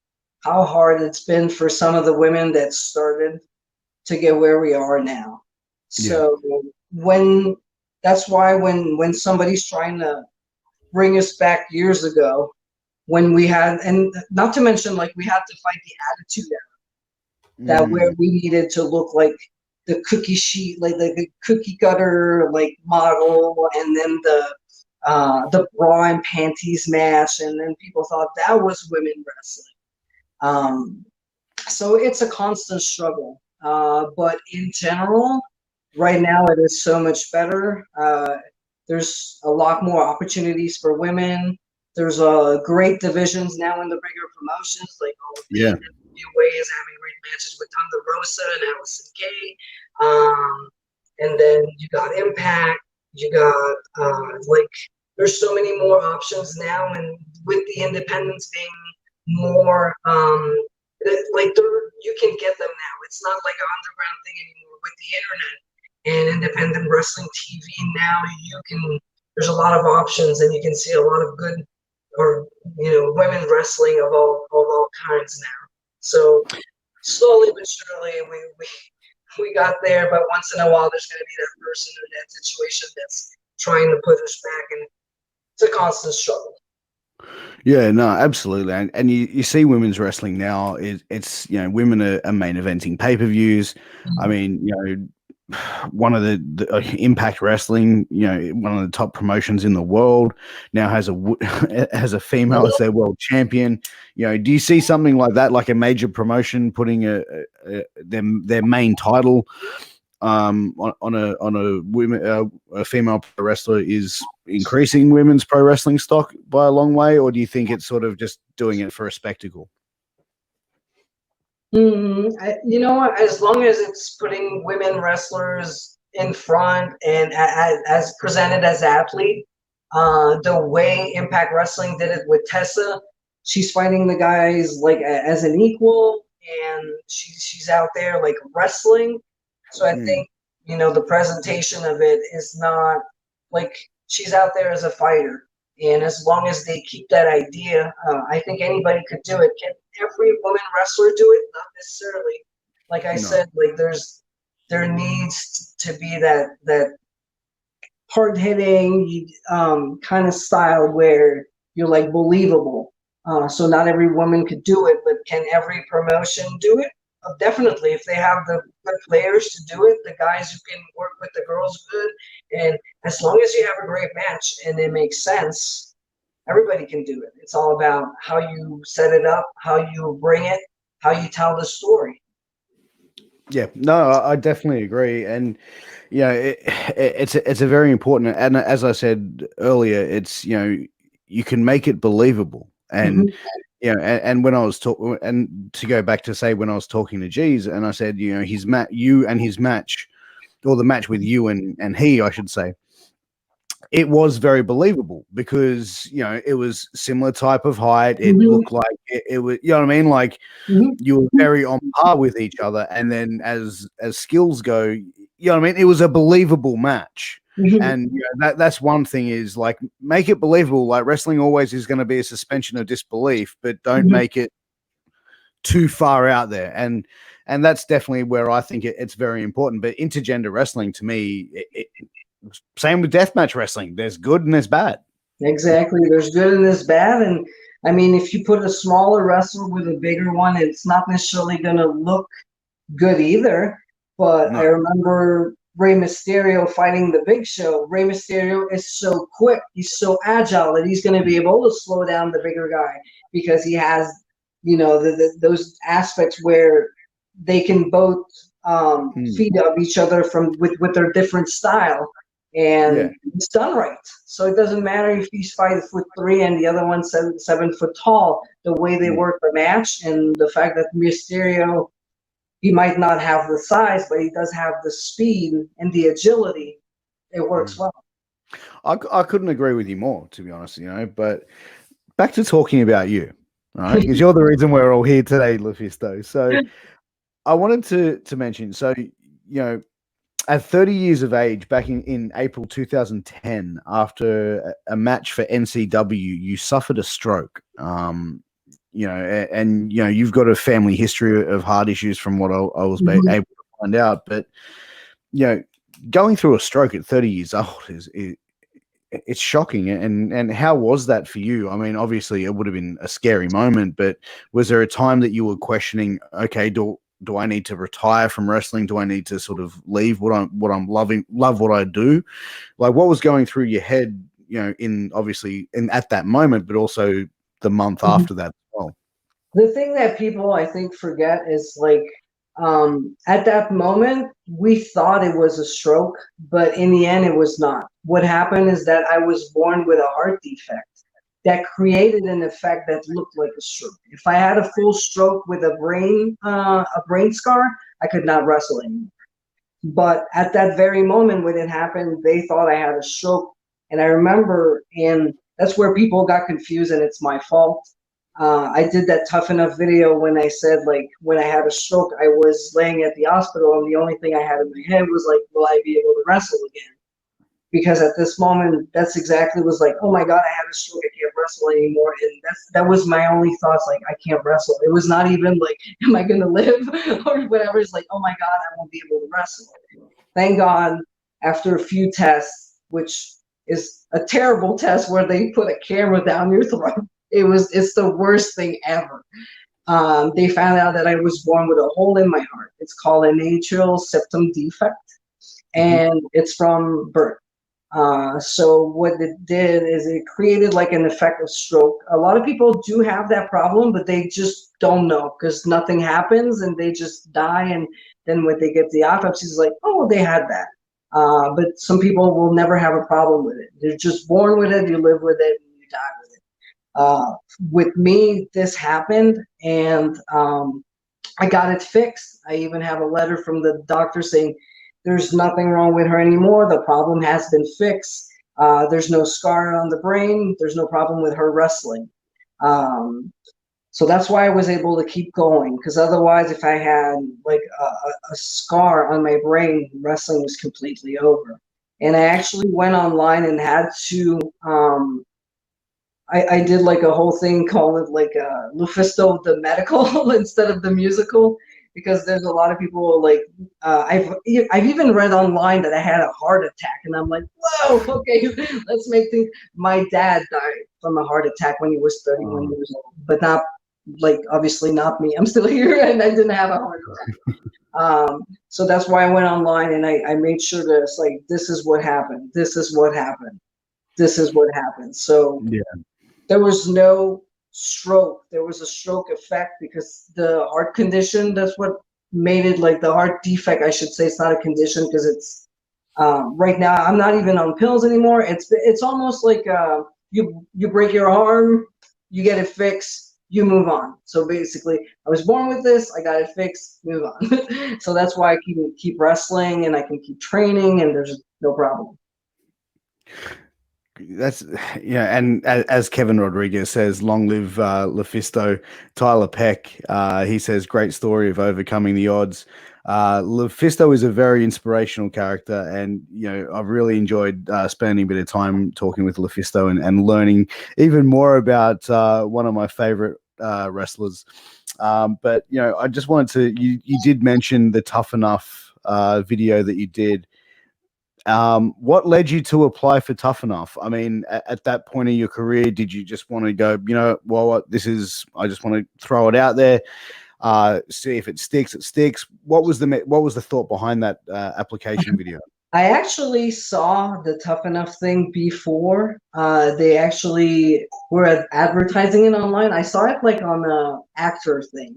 how hard it's been for some of the women that started to get where we are now. So that's why when somebody's trying to bring us back years ago, when we had, and not to mention, like, we had to fight the attitude era, that where we needed to look like the cookie sheet, like the cookie cutter, like, model, and then the bra and panties match, and then people thought that was women wrestling. So it's a constant struggle. But in general, right now it is so much better. There's a lot more opportunities for women. There's great divisions now in the bigger promotions, like all of the NWA is having great matches with Thunder Rosa and Allison Kay. And then you got Impact. You got there's so many more options now, and with the independents being more you can get them now. It's not like an underground thing anymore with the internet and independent wrestling TV. Now there's a lot of options, and you can see a lot of good, or women wrestling of all kinds now. So slowly but surely we got there, but once in a while there's going to be that person or that situation that's trying to put us back, and it's a constant struggle. Yeah, no, absolutely. And you see women's wrestling now, it's women are main eventing pay-per-views. I mean, one of the Impact Wrestling, one of the top promotions in the world, now has a female as their world champion. Do you see something like that, like a major promotion putting their main title on a female pro wrestler is increasing women's pro wrestling stock by a long way, or do you think it's sort of just doing it for a spectacle? As long as it's putting women wrestlers in front and as presented as athlete, the way Impact Wrestling did it with Tessa, she's fighting the guys like as an equal, and she's out there like wrestling. So I think the presentation of it is not like she's out there as a fighter. And as long as they keep that idea, I think anybody could do it. Can every woman wrestler do it? Not necessarily. Like I said, like there needs to be that hard hitting kind of style where you're like believable. So not every woman could do it, but can every promotion do it? Definitely, if they have the good players to do it, the guys who can work with the girls good, and as long as you have a great match and it makes sense, everybody can do it. It's all about how you set it up, how you bring it, how you tell the story. Yeah, no, I definitely agree, and it's a very important. And as I said earlier, it's you can make it believable, and and when I was talking, and to go back to say when I was talking to G's, and I said, his match, or the match with you and he, I should say, it was very believable because it was similar type of height. It looked like it was, what I mean, like you were very on par with each other, and then as skills go, what I mean, it was a believable match. And that's one thing, is like, make it believable. Like, wrestling always is going to be a suspension of disbelief, but don't make it too far out there. And that's definitely where I think it's very important. But intergender wrestling, to me, same with deathmatch wrestling. There's good and there's bad. Exactly. There's good and there's bad. And I mean, if you put a smaller wrestler with a bigger one, it's not necessarily going to look good either. But I remember Rey Mysterio fighting the Big Show. Rey Mysterio is so quick. He's so agile that he's going to be able to slow down the bigger guy because he has, those aspects where they can both feed of each other with their different style, and it's done right. So it doesn't matter if he's 5'3" and the other one's 7 foot tall. The way they work the match, and the fact that Mysterio, he might not have the size, but he does have the speed and the agility. It works well. I couldn't agree with you more, to be honest, but back to talking about you, right? Because you're the reason we're all here today, LuFisto. So I wanted to mention, so, at 30 years of age, back in April 2010, after a match for NCW, you suffered a stroke. You've got a family history of heart issues from what I was able to find out. But, going through a stroke at 30 years old it's shocking. And how was that for you? I mean, obviously it would have been a scary moment, but was there a time that you were questioning, okay, do I need to retire from wrestling? Do I need to sort of leave what I'm love what I do? Like, what was going through your head, at that moment, but also the month after that as well? The thing that people, I think, forget is, like, at that moment, we thought it was a stroke, but in the end, it was not. What happened is that I was born with a heart defect that created an effect that looked like a stroke. If I had a full stroke with a brain scar, I could not wrestle anymore. But at that very moment when it happened, they thought I had a stroke. And I remember, and that's where people got confused, and it's my fault. I did that Tough Enough video when I said, like, when I had a stroke, I was laying at the hospital, and the only thing I had in my head was, like, will I be able to wrestle again? Because at this moment, that's exactly was like, oh my God, I had a stroke, I can't wrestle anymore. And that was my only thoughts, like, I can't wrestle. It was not even like, am I going to live or whatever. It's like, oh my God, I won't be able to wrestle. Thank God, after a few tests, which is a terrible test where they put a camera down your throat. It's the worst thing ever. They found out that I was born with a hole in my heart. It's called an atrial septum defect, and it's from birth. So what it did is it created like an effect of stroke. A lot of people do have that problem, but they just don't know because nothing happens and they just die. And then when they get the autopsy, it's like, oh, they had that. But some people will never have a problem with it. They're just born with it, you live with it, and you die with it. With me, this happened, and I got it fixed. I even have a letter from the doctor saying there's nothing wrong with her anymore. The problem has been fixed. There's no scar on the brain. There's no problem with her wrestling. So that's why I was able to keep going, because otherwise, if I had like a scar on my brain, wrestling was completely over. And I actually went online and had to I did like a whole thing called it like LuFisto the medical instead of the musical, because there's a lot of people like I've even read online that I had a heart attack, and I'm like, whoa, okay, let's make things. My dad died from a heart attack when he was 31 years old, but not like obviously not me. I'm still here and I didn't have a heart attack. So that's why I went online and I made sure that it's like, this is what happened. This is what happened. This is what happened. So yeah. There was no stroke. There was a stroke effect because the heart condition, that's what made it like the heart defect, I should say. It's not a condition because it's right now I'm not even on pills anymore. It's almost like you break your arm, you get it fixed, you move on. So basically, I was born with this, I got it fixed, move on. So that's why I can keep wrestling and I can keep training and there's no problem. That's and as Kevin Rodriguez says, long live LuFisto. Tyler Peck, he says, great story of overcoming the odds. LuFisto is a very inspirational character, and I've really enjoyed spending a bit of time talking with LuFisto and learning even more about one of my favorite wrestlers. But I just wanted to, you did mention the Tough Enough video that you did. What led you to apply for Tough Enough? I mean, at that point in your career, did you just want to go, well, I just want to throw it out there, see if it sticks, it sticks. What was the thought behind that application video? I actually saw the Tough Enough thing before. They actually were advertising it online. I saw it like on the actor thing.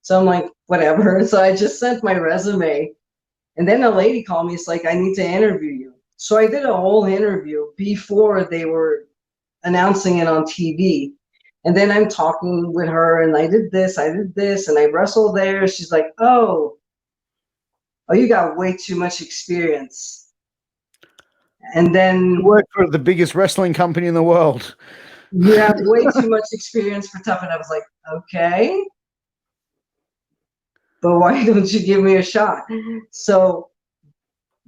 So I'm like, whatever. So I just sent my resume. And then a lady called me. It's like, I need to interview you. So I did a whole interview before they were announcing it on TV. And then I'm talking with her, and I did this, and I wrestled there. She's like, oh, you got way too much experience. And then You work for the biggest wrestling company in the world. you have way too much experience for tough. And I was like, okay, but why don't you give me a shot? So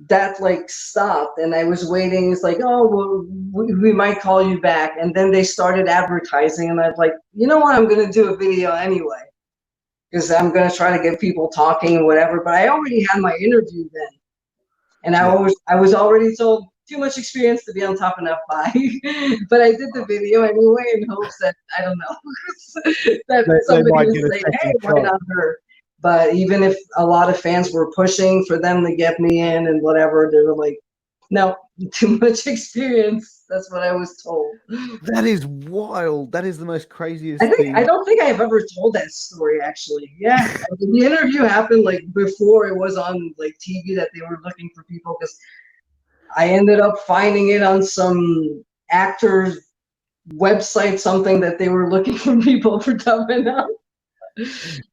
that like stopped, and I was waiting. It's like, oh, well, we might call you back. And then they started advertising, and I was like, you know what? I'm going to do a video anyway, because I'm going to try to get people talking and whatever. But I already had my interview then. And I was already told too much experience to be on Tough Enough by. But I did the video anyway in hopes that, I don't know, that somebody would say, hey, why not her? But even if a lot of fans were pushing for them to get me in and whatever, they were like, no, too much experience. That's what I was told. That is wild. That is the most craziest thing. I don't think I've ever told that story, actually. Yeah, the interview happened like before it was on like TV that they were looking for people, because I ended up finding it on some actor's website, something that they were looking for people for Tough Enough.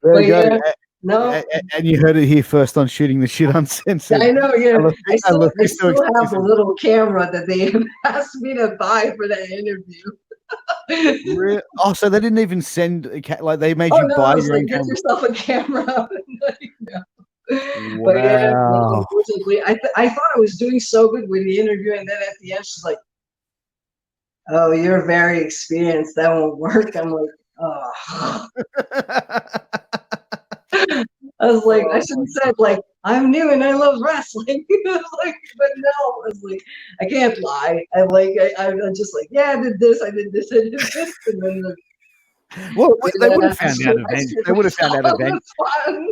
There you go. Yeah, no. And you heard it here first on Shooting the Shit Uncensored. I know, yeah. I still have a little camera that they asked me to buy for that interview. Really? Oh, so they didn't even send like they made you buy your own camera. Get yourself a camera. Wow. But yeah, unfortunately, I thought I was doing so good with the interview, and then at the end she's like, "Oh, you're very experienced. That won't work." I'm like, "Oh." I was like, I should have said like, I'm new and I love wrestling. I was like, but no, I was like, I can't lie. I'm just like, yeah, I did this, I did this, and then they would have found out eventually. They would have found out eventually.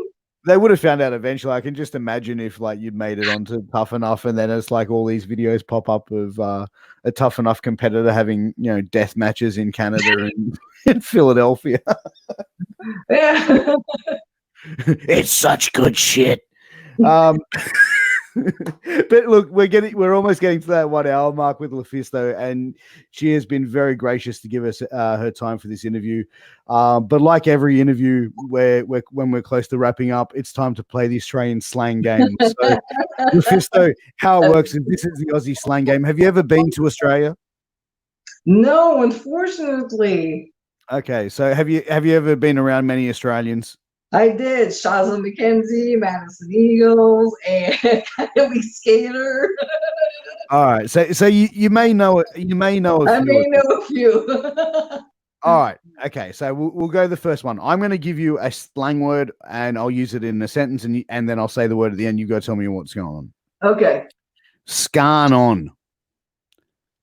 They would have found out eventually. I can just imagine if like you'd made it onto Tough Enough, and then it's like all these videos pop up of a Tough Enough competitor having, you know, death matches in Canada and in Philadelphia. Yeah. It's such good shit. But look, we're almost getting to that 1 hour mark with LuFisto, and she has been very gracious to give us her time for this interview. But like every interview, when we're close to wrapping up, it's time to play the Australian slang game. So, LuFisto, how it works is this is the Aussie slang game. Have you ever been to Australia? No, unfortunately. Okay, so have you ever been around many Australians? I did. Shazza McKenzie, Madison Eagles, and Kylie Skater. All right, so you may know it. You may know a few. I may know a few. All right. Okay. So we'll go the first one. I'm going to give you a slang word, and I'll use it in a sentence, and then I'll say the word at the end. You go tell me what's going on. Okay. Scan on.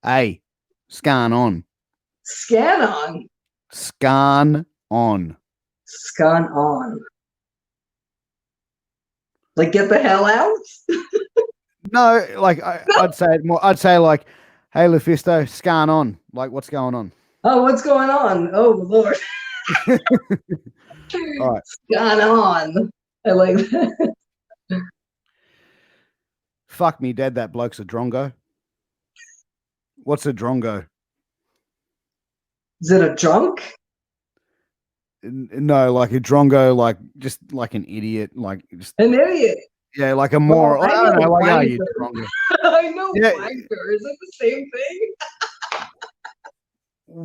A. Scan on. Scan on. Scan on. Scan on. Like get the hell out? No, like I'd say it more. I'd say like, hey, LuFisto, scan on. Like, what's going on? Oh, what's going on? Oh, Lord. All right. Scan on. I like that. Fuck me dead, that bloke's a drongo. What's a drongo? Is it a drunk? No, like a drongo, like just like an idiot, like just an idiot. Yeah, like a moral. Well, I don't know, like are you drongo? I know wanker. Is it the same thing?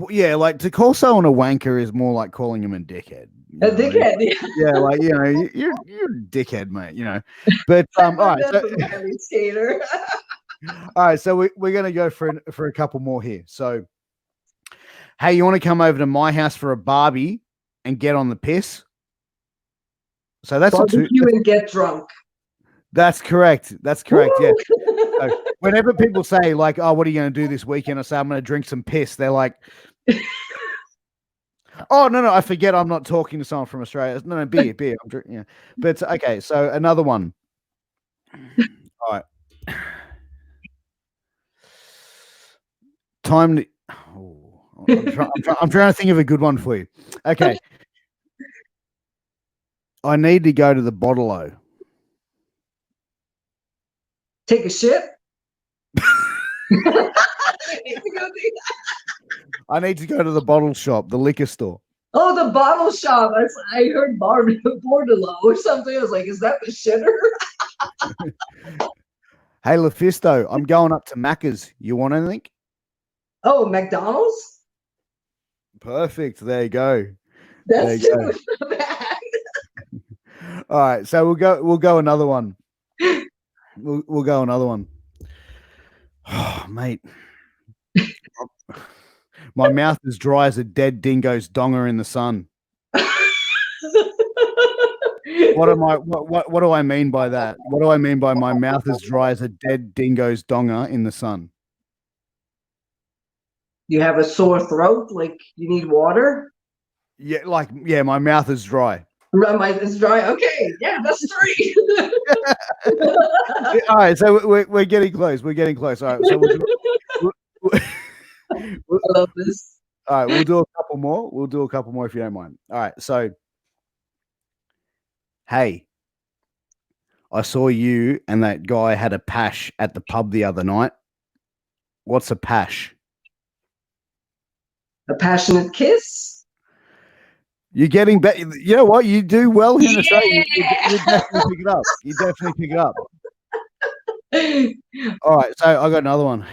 Yeah, like to call someone a wanker is more like calling him a dickhead. A dickhead, yeah. Yeah, like you know, you're a dickhead, mate. You know, but all right. Skater. All right, so we're gonna go for a couple more here. So, hey, you want to come over to my house for a barbie and get on the piss? So that's barbecue and get drunk. That's correct. That's correct. Woo! Yeah. So whenever people say like, "Oh, what are you going to do this weekend?" I say, "I'm going to drink some piss." They're like, "Oh, no, I forget. I'm not talking to someone from Australia. No, beer. I'm drinking." Yeah. But okay. So another one. All right. Time to. Oh, I'm trying to think of a good one for you. Okay. I need to go to the bottle-o. Take a shit? I need to go to the bottle shop, the liquor store. Oh, the bottle shop. I heard Bordello or something. I was like, is that the shitter? Hey, LuFisto, I'm going up to Macca's. You want anything? Oh, McDonald's? Perfect. There you go. That's too bad. All right, so we'll go another one. We'll go another one. Oh, mate. My mouth is dry as a dead dingo's donger in the sun. What do I mean by that? What do I mean by my mouth is dry as a dead dingo's donger in the sun? You have a sore throat? Like you need water? Yeah, my mouth is dry. It's dry. Okay, yeah, that's 3. All right, so we're getting close. We're getting close. All right, so I love this. All right, we'll do a couple more. We'll do a couple more if you don't mind. All right, so hey, I saw you and that guy had a pash at the pub the other night. What's a pash? A passionate kiss? You're getting better. You know what? You do well here in Australia. You definitely pick it up. You definitely pick it up. All right, so I got another one.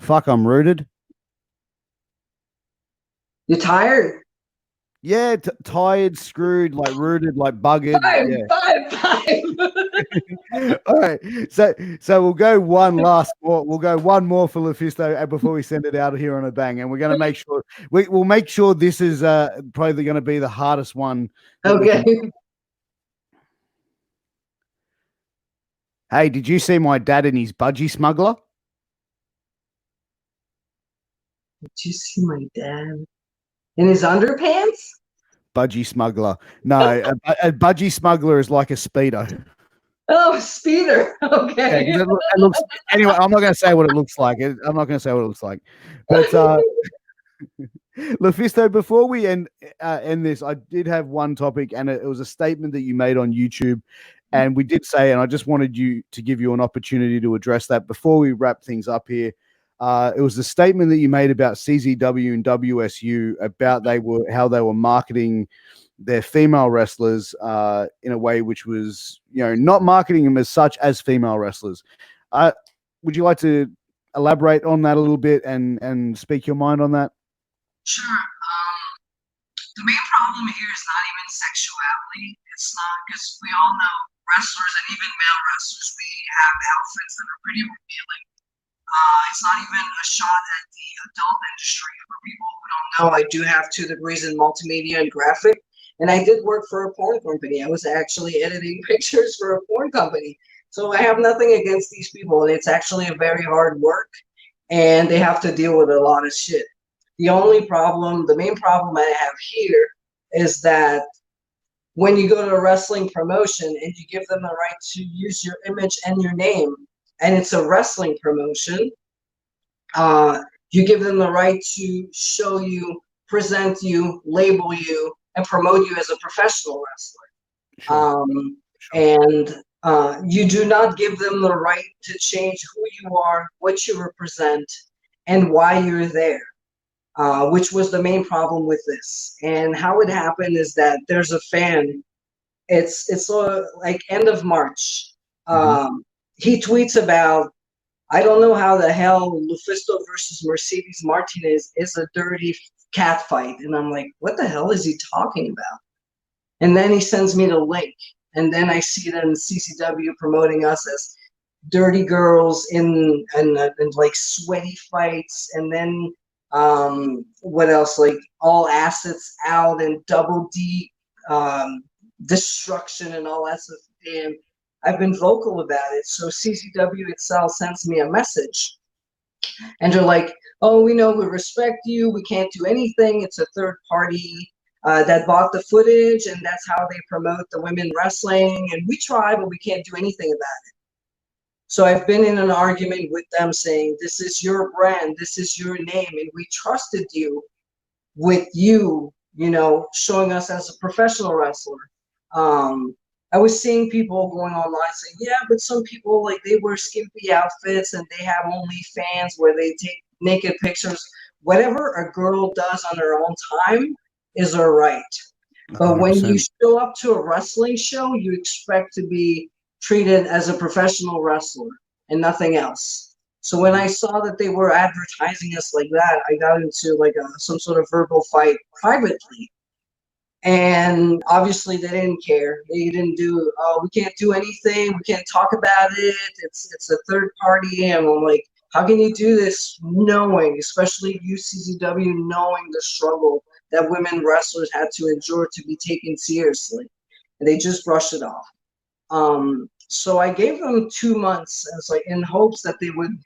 Fuck, I'm rooted. You're tired? Yeah, tired, screwed, like rooted, like buggered. Five. All right, so we'll go one last more. We'll go one more for LuFisto before we send it out of here on a bang, and we're going to make sure we'll make sure this is probably going to be the hardest one. Okay. Hey, did you see my dad and his budgie smuggler? Did you see my dad in his underpants? Budgie smuggler. No, a budgie smuggler is like a speedo. Oh, speeder. Okay. Yeah, it looks, anyway, I'm not going to say what it looks like. I'm not going to say what it looks like. But LuFisto, before we end this, I did have one topic, and it was a statement that you made on YouTube. And we did say, and I just wanted you to give you an opportunity to address that before we wrap things up here. It was the statement that you made about CZW and WSU about how they were marketing their female wrestlers in a way which was, not marketing them as such as female wrestlers. Would you like to elaborate on that a little bit and speak your mind on that? Sure. The main problem here is not even sexuality. It's not, because we all know wrestlers and even male wrestlers, we have outfits that are pretty revealing. It's not even a shot at the adult industry. For people who don't know, I do have 2 degrees in multimedia and graphic, and I did work for a porn company. I was actually editing pictures for a porn company. So I have nothing against these people, and it's actually a very hard work, and they have to deal with a lot of shit. The main problem I have here is that when you go to a wrestling promotion and you give them the right to use your image and your name, and it's a wrestling promotion, you give them the right to show you, present you, label you, and promote you as a professional wrestler. Sure. And you do not give them the right to change who you are, what you represent, and why you're there. Which was the main problem with this. And how it happened is that there's a fan. It's like end of March. He tweets about, I don't know how the hell LuFisto versus Mercedes Martinez is a dirty cat fight. And I'm like, what the hell is he talking about? And then he sends me the link. And then I see them CCW promoting us as dirty girls in like sweaty fights. And then what else, like all assets out and double D destruction and all that stuff. And I've been vocal about it. So CCW itself sends me a message, and they're like, oh, we know, we respect you, we can't do anything, it's a third party that bought the footage, and that's how they promote the women wrestling, and we try, but we can't do anything about it. So I've been in an argument with them saying, this is your brand, this is your name, and we trusted you with you you know, showing us as a professional wrestler. I was seeing people going online saying, yeah, but some people, like, they wear skimpy outfits and they have OnlyFans where they take naked pictures. Whatever a girl does on her own time is her right. But when you 100%. show up to a wrestling show, you expect to be treated as a professional wrestler and nothing else. So when I saw that they were advertising us like that, I got into like some sort of verbal fight privately. And obviously they didn't care. They didn't do, oh, we can't do anything. We can't talk about it. It's a third party. And I'm like, how can you do this knowing, especially UCCW, knowing the struggle that women wrestlers had to endure to be taken seriously? And they just brushed it off. So I gave them 2 months as like in hopes that they would,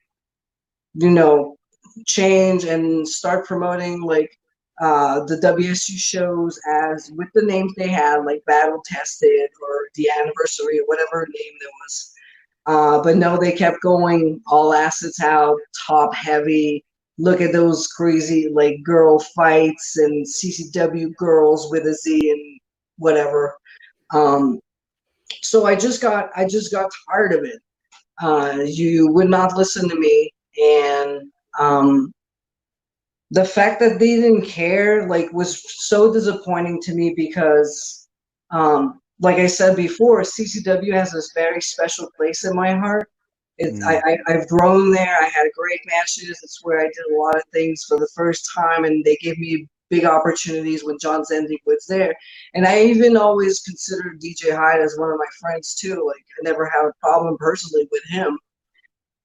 you know, change and start promoting like the WSU shows as with the names they had, like Battle Tested or the Anniversary or whatever name there was. But no, they kept going all assets out, top heavy. Look at those crazy like girl fights and CCW girls with a Z and whatever. So I just got tired of it. You would not listen to me, and the fact that they didn't care like was so disappointing to me because like I said before, CCW has this very special place in my heart. I've grown there. I had great matches. It's where I did a lot of things for the first time, and they gave me big opportunities when John Zendig was there. And I even always considered DJ Hyde as one of my friends too. Like I never had a problem personally with him.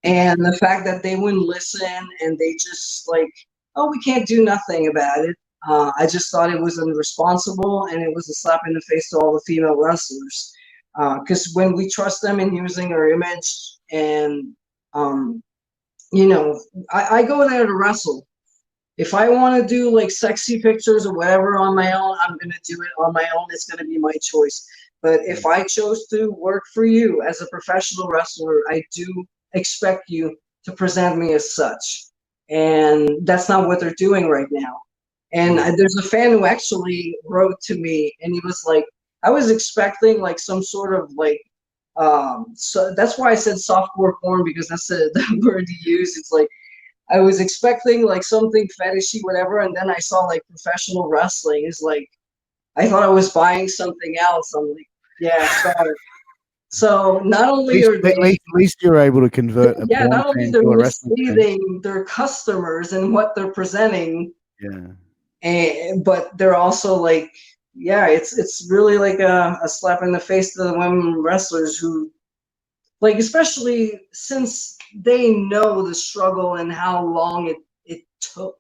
And the fact that they wouldn't listen and they just like, oh, we can't do nothing about it. I just thought it was irresponsible and it was a slap in the face to all the female wrestlers. Because when we trust them in using our image and, you know, I go there to wrestle. If I want to do like sexy pictures or whatever on my own, I'm going to do it on my own. It's going to be my choice. But if I chose to work for you as a professional wrestler, I do expect you to present me as such. And that's not what they're doing right now. And there's a fan who actually wrote to me and he was like, I was expecting like some sort of like, so that's why I said softcore porn because that's the word he used. It's like, I was expecting like something fetishy, whatever. And then I saw like professional wrestling. It's like, I thought I was buying something else. I'm like, yeah, sorry. So not only are they, At least you're able to convert a yeah, porn not only fan they're to a wrestling fan. misleading their customers and what they're presenting, Yeah. but they're also like, yeah, it's really like a slap in the face to the women wrestlers who, like, especially since they know the struggle and how long it took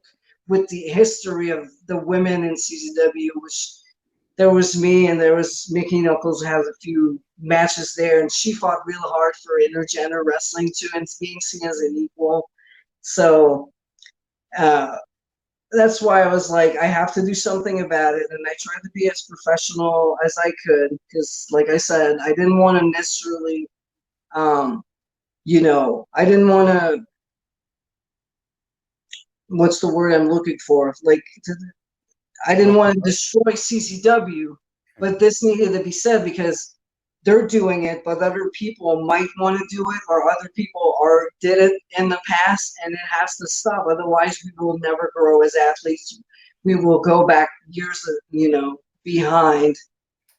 with the history of the women in CZW, which there was me and there was Mickey Knuckles who has a few matches there, and she fought real hard for intergender wrestling too and being seen as an equal. So that's why I was like, I have to do something about it, and I tried to be as professional as I could because, like I said, I didn't want to necessarily, you know, I didn't want to. What's the word I'm looking for? Like, I didn't want to destroy CCW, but this needed to be said because they're doing it, but other people might want to do it, or other people are did it in the past, and it has to stop. Otherwise, we will never grow as athletes. We will go back years, you know, behind.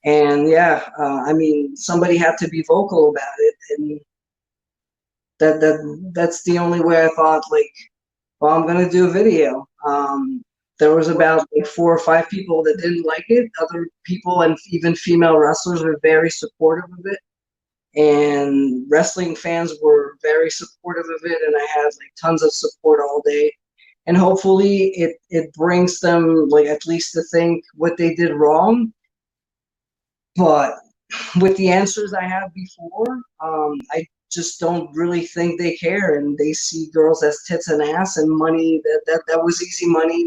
And yeah, I mean, somebody had to be vocal about it, and that's the only way I thought. Like, well, I'm gonna do a video. There was about like 4 or 5 people that didn't like it. Other people and even female wrestlers were very supportive of it. And wrestling fans were very supportive of it. And I had like tons of support all day. And hopefully it brings them like at least to think what they did wrong. But with the answers I had before, I just don't really think they care, and they see girls as tits and ass and money. That was easy money.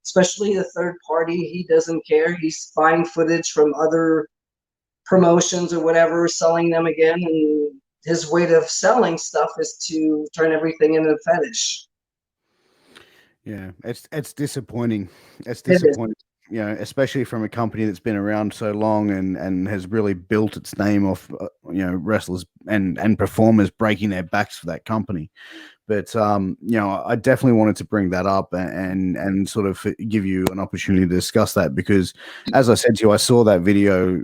Especially the third party, he doesn't care. He's buying footage from other promotions or whatever, selling them again, and his way of selling stuff is to turn everything into a fetish. Yeah, it's disappointing. It's It is. disappointing. you know, especially from a company that's been around so long and has really built its name off, you know, wrestlers and performers breaking their backs for that company. But you know, I definitely wanted to bring that up and sort of give you an opportunity to discuss that because, as I said to you, I saw that video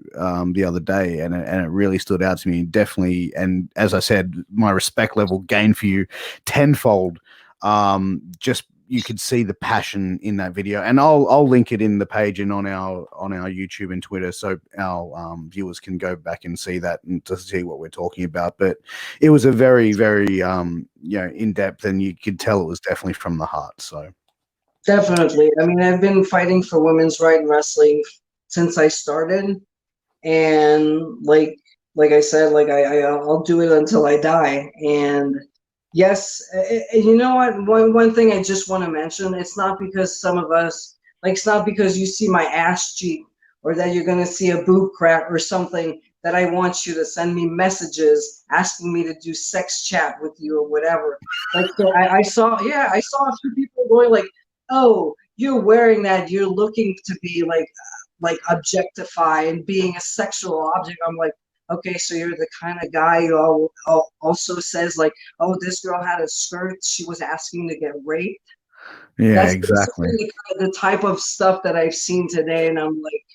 the other day and it really stood out to me. Definitely, and as I said, my respect level gained for you tenfold. Just you could see the passion in that video, and I'll link it in the page and on our YouTube and Twitter, so our viewers can go back and see that and to see what we're talking about. But it was a very you know, in depth, and you could tell it was definitely from the heart. So Definitely. I mean, I've been fighting for women's right in wrestling since I started, and like I said, like I'll do it until I die. And yes, you know what? One thing I just want to mention, it's not because some of us, like, it's not because you see my ass cheek or that you're gonna see a boob crack or something that I want you to send me messages asking me to do sex chat with you or whatever. Like, so I saw, yeah, I saw a few people going like, "Oh, you're wearing that. You're looking to be like objectify and being a sexual object." I'm like, okay, so you're the kind of guy who also says like, "Oh, this girl had a skirt. She was asking to get raped." yeah, That's exactly. basically the type of stuff that I've seen today, and I'm like,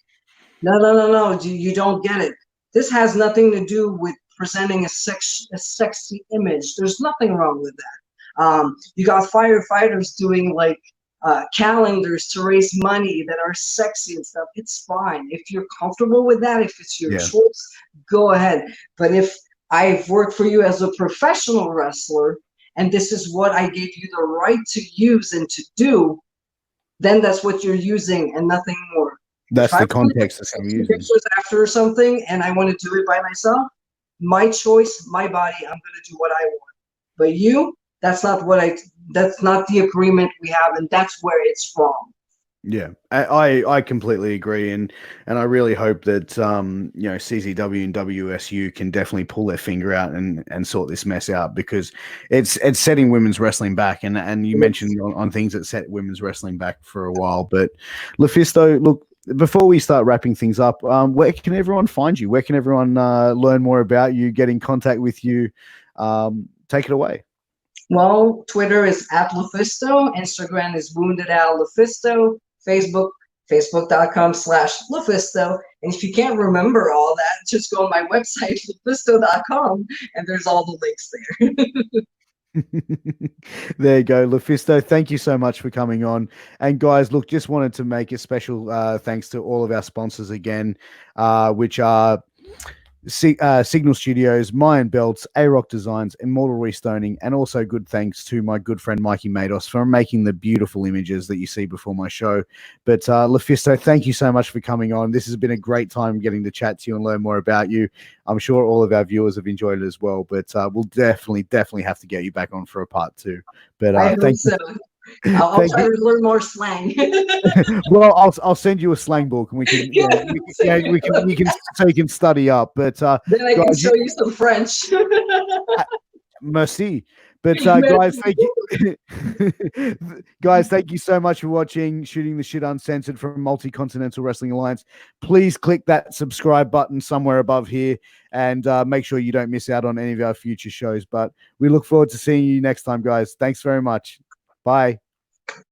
no, no, no, no, you don't get it. This has nothing to do with presenting a sexy image. There's nothing wrong with that. You got firefighters doing like calendars to raise money that are sexy and stuff. It's fine. If you're comfortable with that, if it's your Yeah, choice, go ahead. But if I've worked for you as a professional wrestler and this is what I gave you the right to use and to do, then that's what you're using and nothing more. If that's I the want to take context that I'm sexy using. pictures after something and I want to do it by myself, my choice, my body, I'm going to do what I want. But you, that's not the agreement we have, and that's where it's wrong. Yeah, I completely agree, and I really hope that you know, CZW and WSU can definitely pull their finger out and sort this mess out because it's setting women's wrestling back, and you mentioned on things that set women's wrestling back for a while. But LuFisto, look, before we start wrapping things up, where can everyone find you? Where can everyone learn more about you, get in contact with you? Take it away. Well, Twitter is at LuFisto, Instagram is Wounded Al LuFisto, Facebook, facebook.com/LuFisto. And if you can't remember all that, just go on my website, LuFisto.com, and there's all the links there. There you go, LuFisto. Thank you so much for coming on. And guys, look, just wanted to make a special thanks to all of our sponsors again, which are Signal Studios, Mayan Belts, A-Rock Designs, Immortal Restoning, and also good thanks to my good friend Mikey Mados for making the beautiful images that you see before my show. But LuFisto, thank you so much for coming on. This has been a great time getting to chat to you and learn more about you. I'm sure all of our viewers have enjoyed it as well, but we'll definitely have to get you back on for a part two. But I hope thank so. you. I'll Thank try you. to learn more slang. Well, I'll send you a slang book, and we can we can so you can study up. But Then I can guys, show you some French. merci. But guys, thank you, guys. Thank you so much for watching Shooting the Shit Uncensored from Multi-Continental Wrestling Alliance. Please click that subscribe button somewhere above here, and make sure you don't miss out on any of our future shows. But we look forward to seeing you next time, guys. Thanks very much. Bye.